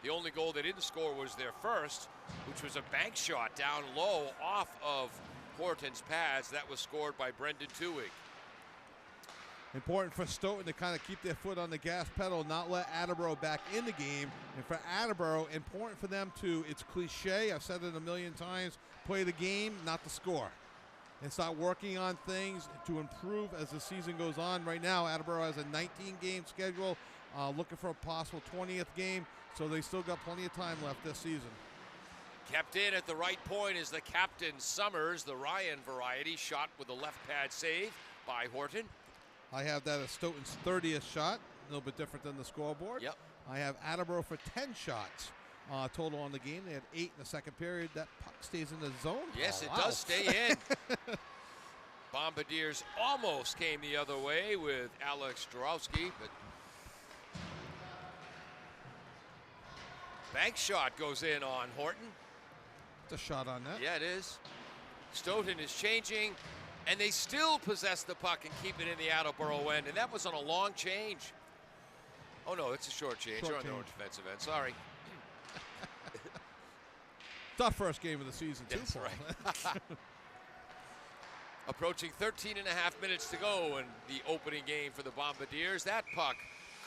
The only goal they didn't score was their first, which was a bank shot down low off of Horton's pads. That was scored by Brendan Tuig. Important for Stoughton to kind of keep their foot on the gas pedal, not let Attleboro back in the game. And for Attleboro, important for them to, it's cliche, I've said it a million times, play the game, not the score. And start working on things to improve as the season goes on. Right now, Attleboro has a 19-game schedule, looking for a possible 20th game, so they still got plenty of time left this season. Kept in at the right point is the captain Summers, the Ryan variety, shot with a left pad save by Horton. I have that as Stoughton's 30th shot, a little bit different than the scoreboard. Yep. I have Attleboro for 10 shots total on the game. They had 8 in the second period. That puck stays in the zone. Yes, Oh, it wow. does stay in. Bombardiers almost came the other way with Alex Jarowski, but bank shot goes in on Horton. It's a shot on that. Yeah, it is. Stoughton is changing, and they still possess the puck and keep it in the Attleboro end, and that was on a long change. Oh, no, it's a short change. Short They're on their own change. defensive end. Sorry. Tough first game of the season, too. That's Paul. right. Approaching 13 and a half minutes to go in the opening game for the Bombardiers. That puck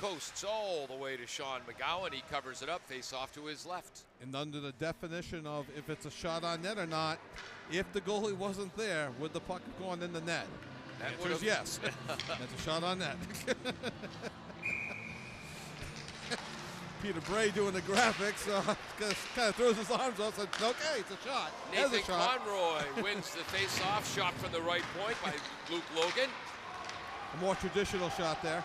coasts all the way to Sean McGowan. He covers it up, face off to his left. And under the definition of if it's a shot on net or not, if the goalie wasn't there, would the puck have gone in the net? That Answer is yes. That's a shot on net. Peter Bray doing the graphics, kind of throws his arms up, says, okay, it's a shot. There's Nathan a shot. Conroy wins the face-off, shot from the right point by Luke Logan. A more traditional shot there.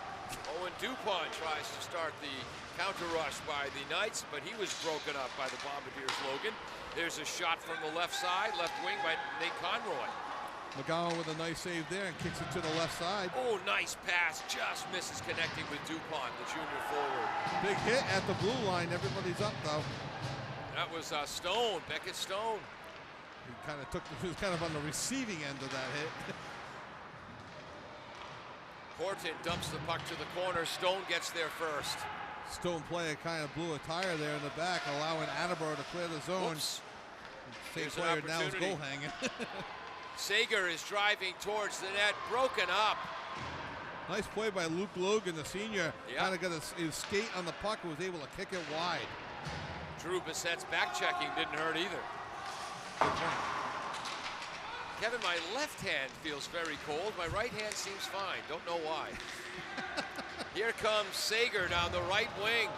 Owen Dupont tries to start the counter rush by the Knights, but he was broken up by the Bombardiers' Logan. There's a shot from the left side, left wing by Nate Conroy. McGowan with a nice save there and kicks it to the left side. Oh, nice pass, just misses connecting with Dupont, the junior forward. Big hit at the blue line. Everybody's up, though. That was Stone, Beckett Stone. He was kind of on the receiving end of that hit. Horton dumps the puck to the corner. Stone gets there first. Stone player kind of blew a tire there in the back, allowing Attleboro to clear the zone. Whoops. Same There's an player now is opportunity. goal hanging. Sager is driving towards the net, broken up. Nice play by Luke Logan, the senior. Yep. Kind of got his skate on the puck and was able to kick it wide. Drew Bissett's back checking didn't hurt either. Kevin, my left hand feels very cold. My right hand seems fine. Don't know why. Here comes Sager down the right wing.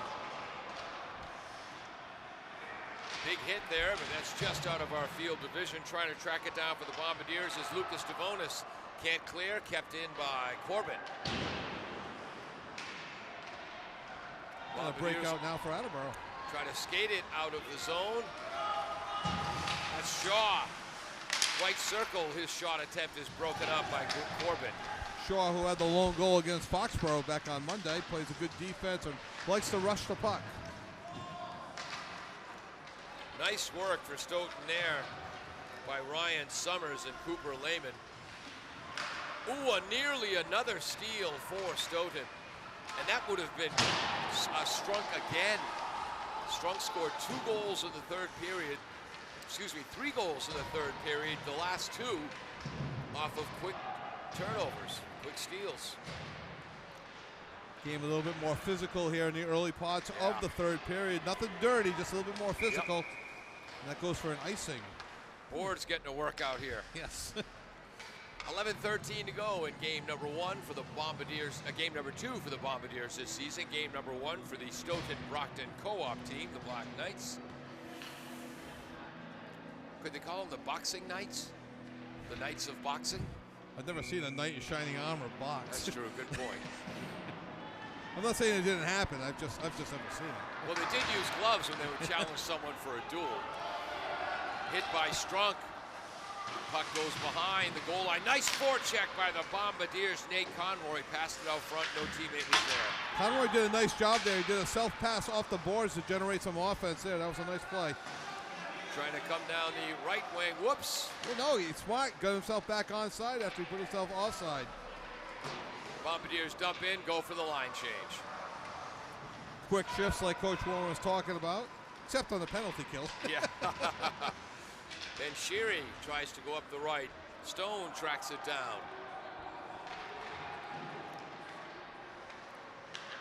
Big hit there, but that's just out of our field division. Trying to track it down for the Bombardiers is Lucas Devonis. Can't clear, kept in by Corbin. A breakout now for Attleboro. Try to skate it out of the zone. That's Shaw. White circle, his shot attempt is broken up by Corbin. Shaw, who had the lone goal against Foxborough back on Monday, plays a good defense and likes to rush the puck. Nice work for Stoughton there by Ryan Summers and Cooper Lehman. Ooh, nearly another steal for Stoughton. And that would have been Strunk again. Strunk scored 2 goals in the third period. Excuse me, 3 goals in the third period. The last 2 off of quick turnovers, quick steals. Game a little bit more physical here in the early parts of the third period. Nothing dirty, just a little bit more physical. Yep. And that goes for an icing. Board's getting a workout here. Yes. 11:13 to go in game number 1 for the Bombardiers, game number 2 for the Bombardiers this season. Game number 1 for the Stoughton Brockton co-op team, the Black Knights. Could they call them the Boxing Knights? The Knights of Boxing? I've never seen a knight in shining armor box. That's true. Good point. I'm not saying it didn't happen. I've just never seen it. Well, they did use gloves when they would challenge someone for a duel. Hit by Strunk. Puck goes behind the goal line. Nice forecheck by the Bombardiers. Nate Conroy passed it out front. No teammate was there. Conroy did a nice job there. He did a self-pass off the boards to generate some offense there. That was a nice play. Trying to come down the right wing. Whoops. Well, no, he's smart. Got himself back onside after he put himself offside. Bombardiers dump in, go for the line change. Quick shifts like Coach Warren was talking about, except on the penalty kill. Yeah. Then Sheary tries to go up the right. Stone tracks it down.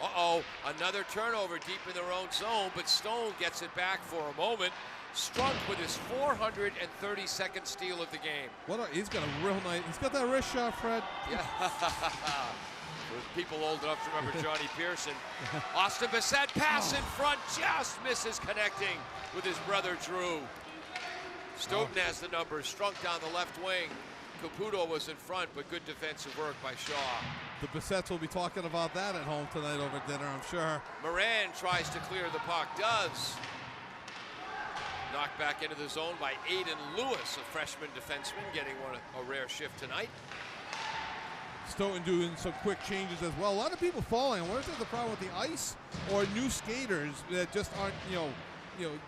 Uh-oh, another turnover deep in their own zone, but Stone gets it back for a moment. Strunk with his 432nd steal of the game. He's got a real nice, he's got that wrist shot, Fred. Yeah. For people old enough to remember Johnny Pearson. Austin Bissett pass in front, just misses connecting with his brother Drew. Stoughton has the numbers, Strunk down the left wing. Caputo was in front, but good defensive work by Shaw. The Bissetts will be talking about that at home tonight over dinner, I'm sure. Moran tries to clear the puck, does. Knocked back into the zone by Aiden Lewis, a freshman defenseman, getting a rare shift tonight. Stoughton doing some quick changes as well. A lot of people falling. I wonder if there's a problem with the ice or new skaters that just aren't,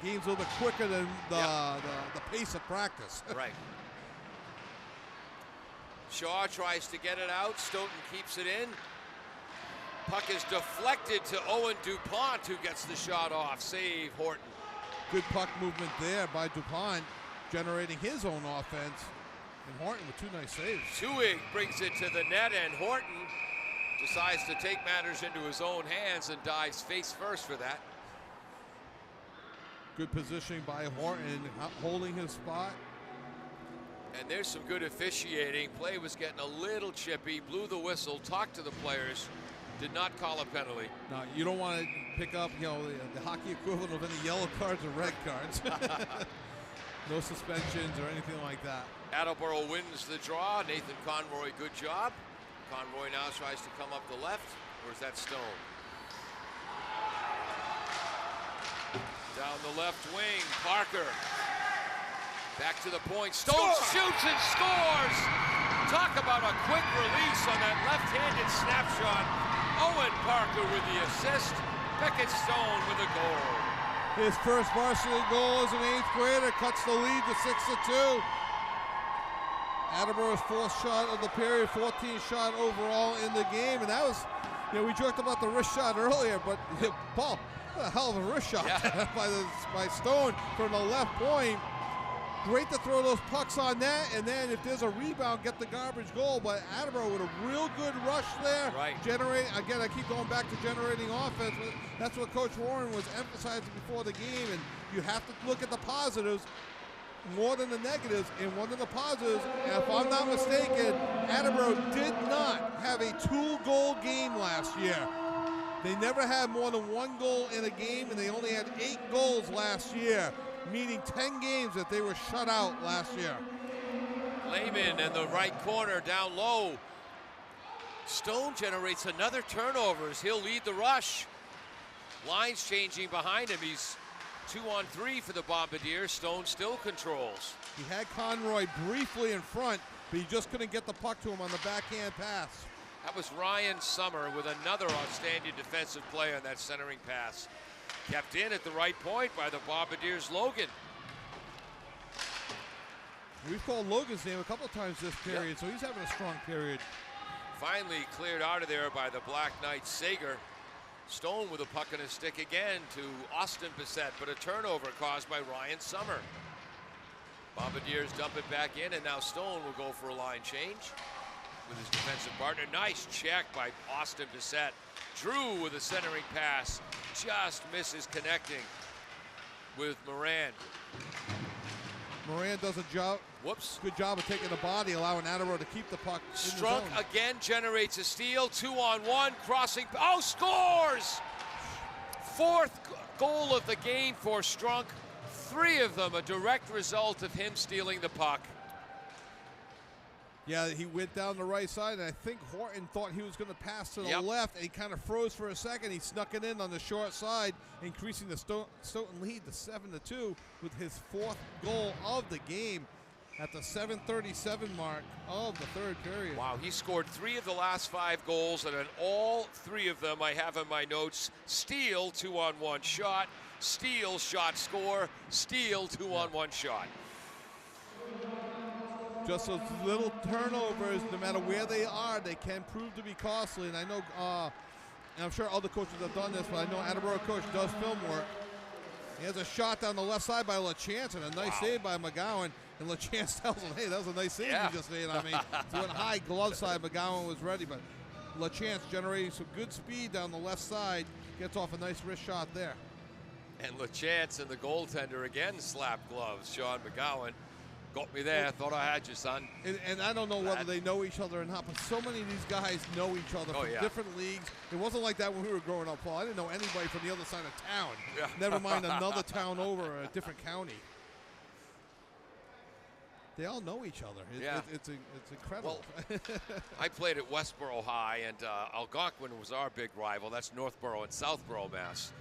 games a little bit quicker than the pace of practice. Right. Shaw tries to get it out. Stoughton keeps it in. Puck is deflected to Owen DuPont, who gets the shot off. Save Horton. Good puck movement there by DuPont, generating his own offense. And Horton with two nice saves. Tuig brings it to the net, and Horton decides to take matters into his own hands and dives face first for that. Good positioning by Horton, holding his spot. And there's some good officiating. Play was getting a little chippy, blew the whistle, talked to the players, did not call a penalty. No, you don't want to pick up, the hockey equivalent of any yellow cards or red cards. No suspensions or anything like that. Attleboro wins the draw. Nathan Conroy, good job. Conroy now tries to come up the left. Or is that Stone? Down the left wing, Parker. Back to the point. Stone shoots and scores! Talk about a quick release on that left-handed snapshot. Owen Parker with the assist. Beckett Stone with a goal. His first varsity goal as an 8th grader cuts the lead to 6-2. Attleboro's 4th shot of the period, 14th shot overall in the game. And that was, we joked about the wrist shot earlier, but Paul, what a hell of a wrist shot by Stone from the left point. Great to throw those pucks on net, and then if there's a rebound, get the garbage goal. But Attleboro with a real good rush there. Right. Again, I keep going back to generating offense. But that's what Coach Warren was emphasizing before the game, and you have to look at the positives more than the negatives. And one of the positives, and if I'm not mistaken, Attleboro did not have a 2-goal game last year. They never had more than 1 goal in a game, and they only had 8 goals last year, meaning 10 games that they were shut out last year. Lehman in the right corner down low. Stone generates another turnover as he'll lead the rush. Lines changing behind him. He's 2-on-3 for the Bombardiers. Stone still controls. He had Conroy briefly in front, but he just couldn't get the puck to him on the backhand pass. That was Ryan Summer with another outstanding defensive play on that centering pass. Kept in at the right point by the Bombardiers' Logan. We've called Logan's name a couple of times this period, so he's having a strong period. Finally cleared out of there by the Black Knight Sager. Stone with a puck and a stick again to Austin Bissett, but a turnover caused by Ryan Summer. Bombardiers dump it back in, and now Stone will go for a line change with his defensive partner. Nice check by Austin Bissett. Drew with a centering pass, just misses connecting with Moran. Moran does a job. Whoops. Good job of taking the body, allowing Attleboro to keep the puck in the Strunk zone. again generates a steal, 2-on-1, crossing. Oh, scores! 4th goal of the game for Strunk. 3 of them a direct result of him stealing the puck. Yeah, he went down the right side, and I think Horton thought he was going to pass to the Yep. left, and he kind of froze for a second. He snuck it in on the short side, increasing the Stoughton lead to 7-2 with his 4th goal of the game at the 7:37 mark of the 3rd period. Wow, he scored 3 of the last 5 goals, and in all 3 of them, I have in my notes, steal, 2-on-1 shot, steal, shot, score, steal, 2-on-1 shot. Just those little turnovers, no matter where they are, they can prove to be costly. And I know, and I'm sure other coaches have done this, but I know Attleboro coach does film work. He has a shot down the left side by LaChance, and a nice save by McGowan. And LaChance tells him, hey, that was a nice save you just made. I mean, he went high glove side, McGowan was ready, but LaChance generating some good speed down the left side, gets off a nice wrist shot there. And LaChance and the goaltender again slapped gloves. Sean McGowan got me there. Thought I had you, son. And I don't know whether they know each other or not, but so many of these guys know each other from different leagues. It wasn't like that when we were growing up, Paul. I didn't know anybody from the other side of town. Yeah. Never mind another town over, a different county. They all know each other. It's incredible. Well, I played at Westboro High, and Algonquin was our big rival. That's Northborough and Southborough, Mass.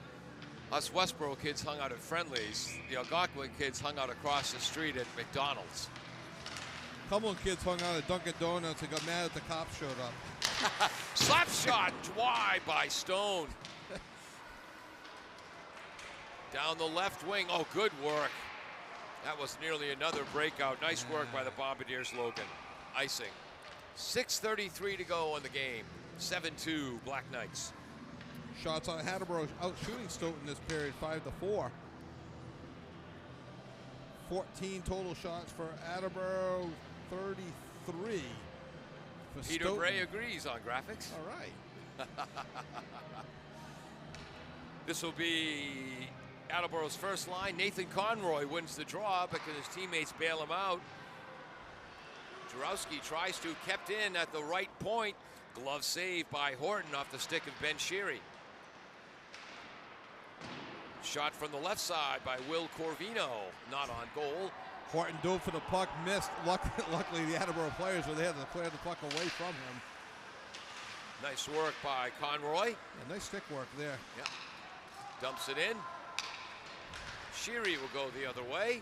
Us Westboro kids hung out at Friendly's. The Algonquin kids hung out across the street at McDonald's. Cumberland kids hung out at Dunkin' Donuts and got mad at the cops showed up. Slap shot wide by Stone. Down the left wing. Oh, good work. That was nearly another breakout. Nice work by the Bombardiers, Logan. Icing. 6:33 to go in the game. 7-2 Black Knights. Shots on Attleboro out shooting Stoughton this period, 5-4. 14 total shots for Attleboro, 33 for Peter Stoughton. Bray agrees on graphics. All right. This will be Attleboro's first line. Nathan Conroy wins the draw because his teammates bail him out. Jarowski tries to, kept in at the right point. Glove save by Horton off the stick of Ben Sheary. Shot from the left side by Will Corvino, not on goal. Horton dove for the puck, missed. Luckily, the Attleboro players were there to clear the puck away from him. Nice work by Conroy. Yeah, nice stick work there. Yeah. Dumps it in. Sheary will go the other way.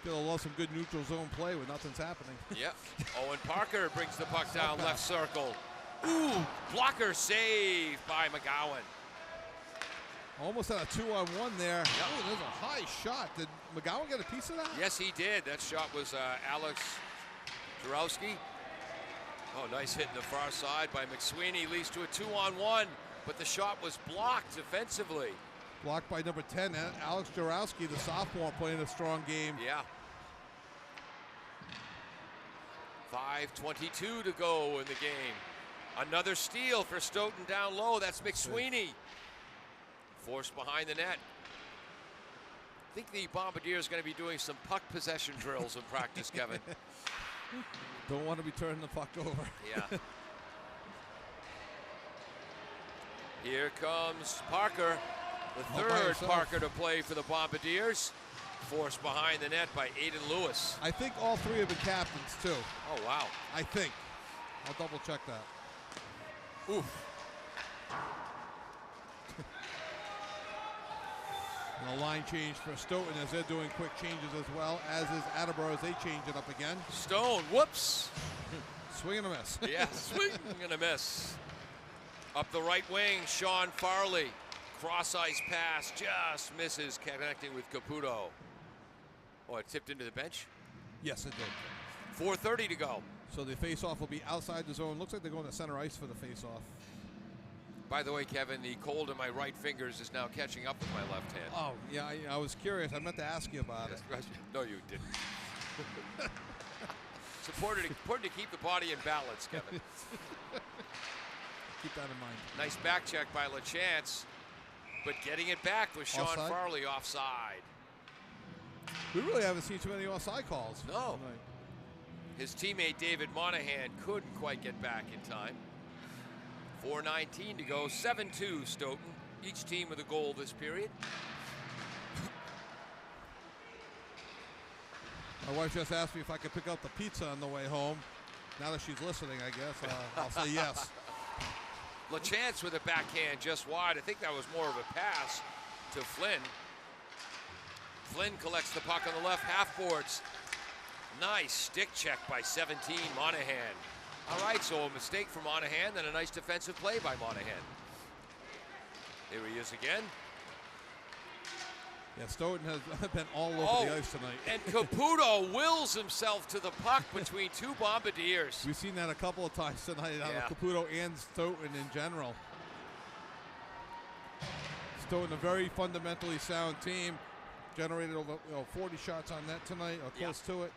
Gonna love some good neutral zone play when nothing's happening. Yep. Owen Parker brings the puck down left circle. Ooh, blocker save by McGowan. Almost had a 2-on-1 there. Yep. Oh, there's a high shot. Did McGowan get a piece of that? Yes, he did. That shot was Alex Jarowski. Oh, nice hit in the far side by McSweeney. Leads to a 2-on-1, but the shot was blocked defensively. Blocked by number 10, Alex Jarowski, the sophomore, playing a strong game. Yeah. 5:22 to go in the game. Another steal for Stoughton down low. That's McSweeney. Forced behind the net. I think the Bombardiers are going to be doing some puck possession drills in practice, Kevin. Don't want to be turning the puck over. Yeah. Here comes Parker, the third Parker to play for the Bombardiers. Forced behind the net by Aiden Lewis. I think all 3 have been captains, too. Oh, wow. I think. I'll double check that. Oof. And a line change for Stoughton as they're doing quick changes as well, as is Attleboro as they change it up again. Stone, whoops. Swing and a miss. Yeah, swing and a miss. Up the right wing, Sean Farley. Cross ice pass, just misses connecting with Caputo. Oh, it tipped into the bench? Yes, it did. 4:30 to go. So the face-off will be outside the zone. Looks like they're going to center ice for the face-off. By the way, Kevin, the cold in my right fingers is now catching up with my left hand. Oh, yeah, I was curious. I meant to ask you about it. No, you didn't. It's important to keep the body in balance, Kevin. Keep that in mind. Nice back check by LaChance, but getting it back was Sean Offside? Farley offside. We really haven't seen too many offside calls. No. tonight. His teammate David Monahan couldn't quite get back in time. 4:19 to go, 7-2 Stoughton. Each team with a goal this period. My wife just asked me if I could pick up the pizza on the way home. Now that she's listening, I guess I'll say yes. LaChance with a backhand just wide. I think that was more of a pass to Flynn. Flynn collects the puck on the left half boards. Nice stick check by 17, Monahan. All right, so a mistake for Monahan, then a nice defensive play by Monahan. There he is again. Yeah, Stoughton has been all over the ice tonight. And Caputo wills himself to the puck between two Bombardiers. We've seen that a couple of times tonight out of Caputo and Stoughton in general. Stoughton, a very fundamentally sound team, generated over 40 shots on net tonight, or close to it.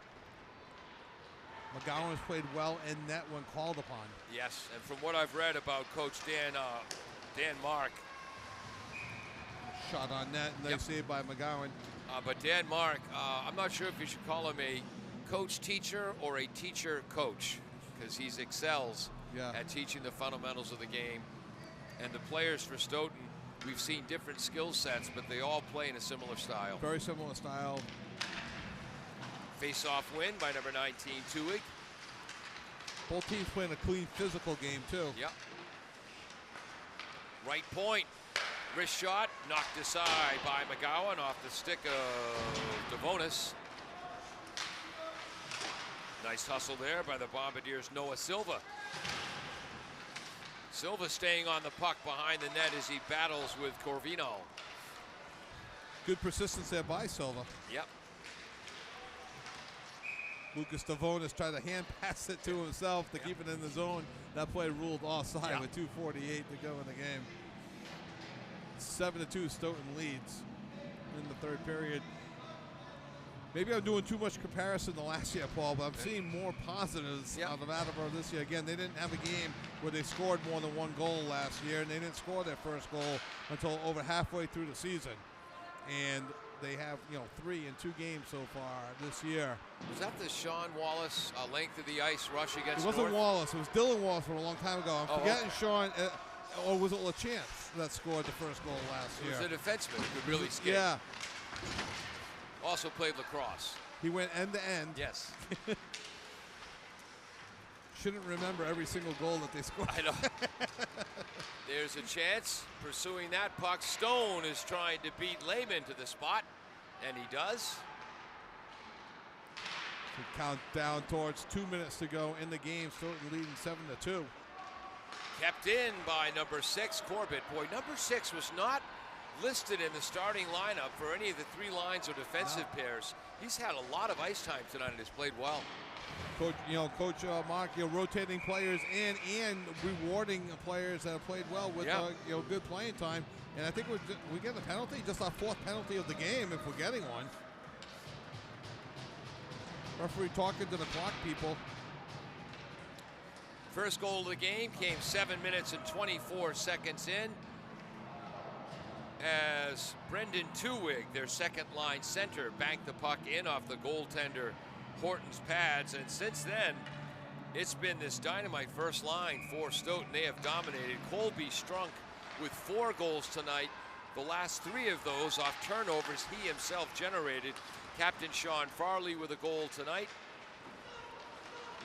McGowan's played well in net when called upon. Yes, and from what I've read about Coach Dan Mark. Shot on net, and they saved by McGowan. But Dan Mark, I'm not sure if you should call him a coach-teacher or a teacher-coach, because he excels at teaching the fundamentals of the game. And the players for Stoughton, we've seen different skill sets, but they all play in a similar style. Very similar style. Face-off win by number 19, Tuig. Both teams playing a clean physical game, too. Yep. Right point. Wrist shot, knocked aside by McGowan off the stick of Devonis. Nice hustle there by the Bombardiers' Noah Silva. Silva staying on the puck behind the net as he battles with Corvino. Good persistence there by Silva. Yep. Lucas Devonis tried to hand pass it to himself to keep it in the zone. That play ruled offside with 2:48 to go in the game. 7-2 Stoughton leads in the third period. Maybe I'm doing too much comparison to last year, Paul, but I'm seeing more positives out of Attleboro this year. Again, they didn't have a game where they scored more than one goal last year, and they didn't score their first goal until over halfway through the season. And they have, 3 in 2 games so far this year. Was that the Sean Wallace length of the ice rush against It wasn't North? Wallace. It was Dylan Wallace from a long time ago. I'm forgetting Sean, or was it LaChance that scored the first goal last year? It was a defenseman who could really skate. Yeah. Also played lacrosse. He went end to end. Yes. Shouldn't remember every single goal that they scored. I know. There's a chance pursuing that puck. Stone is trying to beat Lehman to the spot, and he does. We count down towards 2 minutes to go in the game. Stoughton leading 7-2. Kept in by number 6, Corbett. Boy, number 6 was not listed in the starting lineup for any of the 3 lines or defensive pairs. He's had a lot of ice time tonight and has played well. Coach Mark, rotating players in and rewarding players that have played well with good playing time. And I think we get a penalty, just our 4th penalty of the game if we're getting one. Referee talking to the clock people. First goal of the game came 7 minutes and 24 seconds in, as Brendan Tuig, their second line center, banked the puck in off the goaltender Horton's pads. And since then, it's been this dynamite first line for Stoughton. They have dominated. Colby Strunk with 4 goals tonight. The last 3 of those off turnovers he himself generated. Captain Sean Farley with a goal tonight.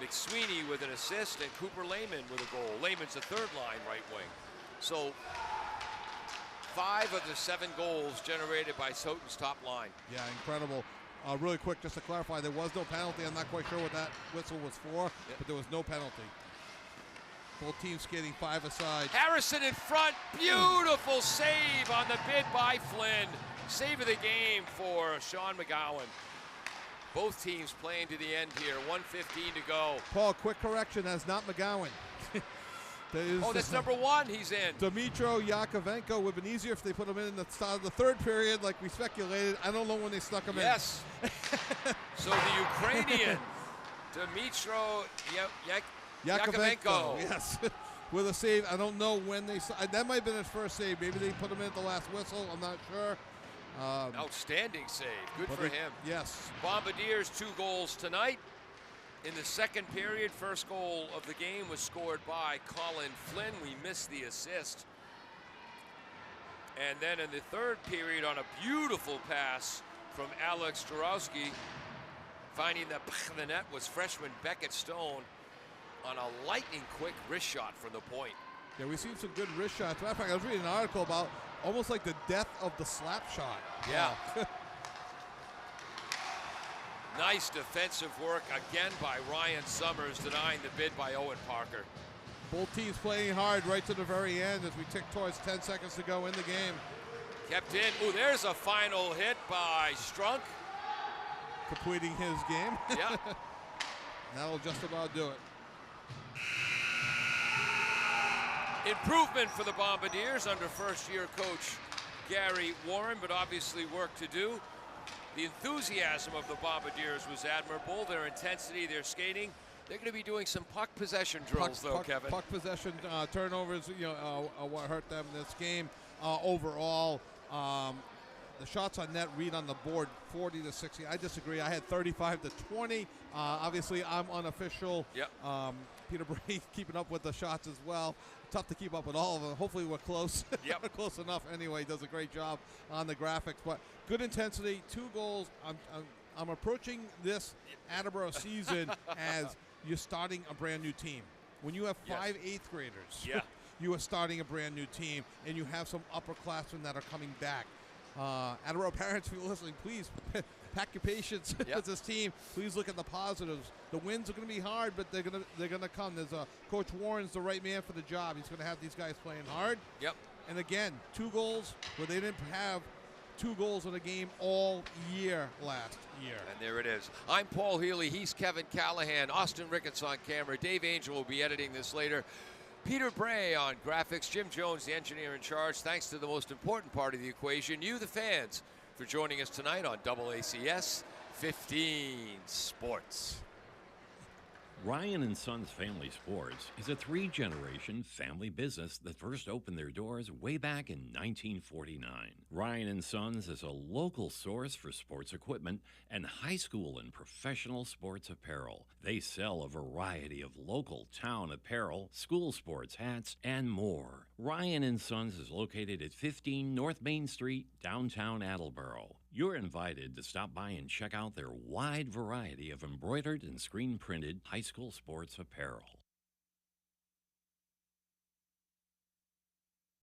McSweeney with an assist, and Cooper Lehman with a goal. Lehman's the 3rd line right wing. So 5 of the 7 goals generated by Stoughton's top line. Yeah, incredible. Really quick, just to clarify, there was no penalty. I'm not quite sure what that whistle was for, but there was no penalty. Both teams skating 5 aside. Harrison in front. Beautiful save on the bid by Flynn. Save of the game for Sean McGowan. Both teams playing to the end here. 1:15 to go. Paul, quick correction. That's not McGowan. That's number 1. He's in. Dmytro Yakovenko. Would have been easier if they put him in the start of the 3rd period like we speculated. I don't know when they stuck him in. Yes. So the Ukrainian, Dmytro Yakovenko. Yes. With a save. I don't know when they... That might have been his first save. Maybe they put him in at the last whistle. I'm not sure. Outstanding save. Good for him. Yes. Bombardiers 2 goals tonight. In the second period, first goal of the game was scored by Colin Flynn. We missed the assist. And then in the third period, on a beautiful pass from Alex Jarowski, Finding the net was freshman Beckett Stone on a lightning-quick wrist shot from the point. Yeah, we've seen some good wrist shots. Matter of fact, I was reading an article about almost like the death of the slap shot. Yeah. Nice defensive work again by Ryan Summers, denying the bid by Owen Parker. Both teams playing hard right to the very end as we tick towards 10 seconds to go in the game. Kept in. Ooh, there's a final hit by Strunk. Completing his game. Yeah. That'll just about do it. Improvement for the Bombardiers under first-year coach Gary Warren, but obviously work to do. The enthusiasm of the Bombardiers was admirable. Their intensity, their skating. They're going to be doing some puck possession drills, Kevin. Puck possession turnovers, what hurt them in this game. Overall, the shots on net read on the board 40-60. I disagree. I had 35-20. Obviously, I'm unofficial. Yep. Peter Bray keeping up with the shots as well. Tough to keep up with all of them. Hopefully we're close. Yep. We're close enough anyway. Does a great job on the graphics. But good intensity, 2 goals. I'm approaching this Attleboro season as you're starting a brand new team. When you have 5 8th graders, Yeah. you are starting a brand new team, and you have some upperclassmen that are coming back. Attleboro parents, if you're listening, please pack your patience with this team. Please look at the positives. The wins are going to be hard, but they're going to come. There's Coach Warren's the right man for the job. He's going to have these guys playing hard. Yep. And again, 2 goals where they didn't have 2 goals in a game all year last year. And there it is. I'm Paul Healy. He's Kevin Callahan. Austin Ricketts on camera. Dave Angel will be editing this later. Peter Bray on graphics. Jim Jones, the engineer in charge. Thanks to the most important part of the equation, you, the fans, for joining us tonight on AACS 15 Sports. Ryan and Sons Family Sports is a 3-generation family business that first opened their doors way back in 1949. Ryan and Sons is a local source for sports equipment and high school and professional sports apparel. They sell a variety of local town apparel, school sports hats, and more. Ryan and Sons is located at 15 North Main Street, downtown Attleboro. You're invited to stop by and check out their wide variety of embroidered and screen-printed high school sports apparel.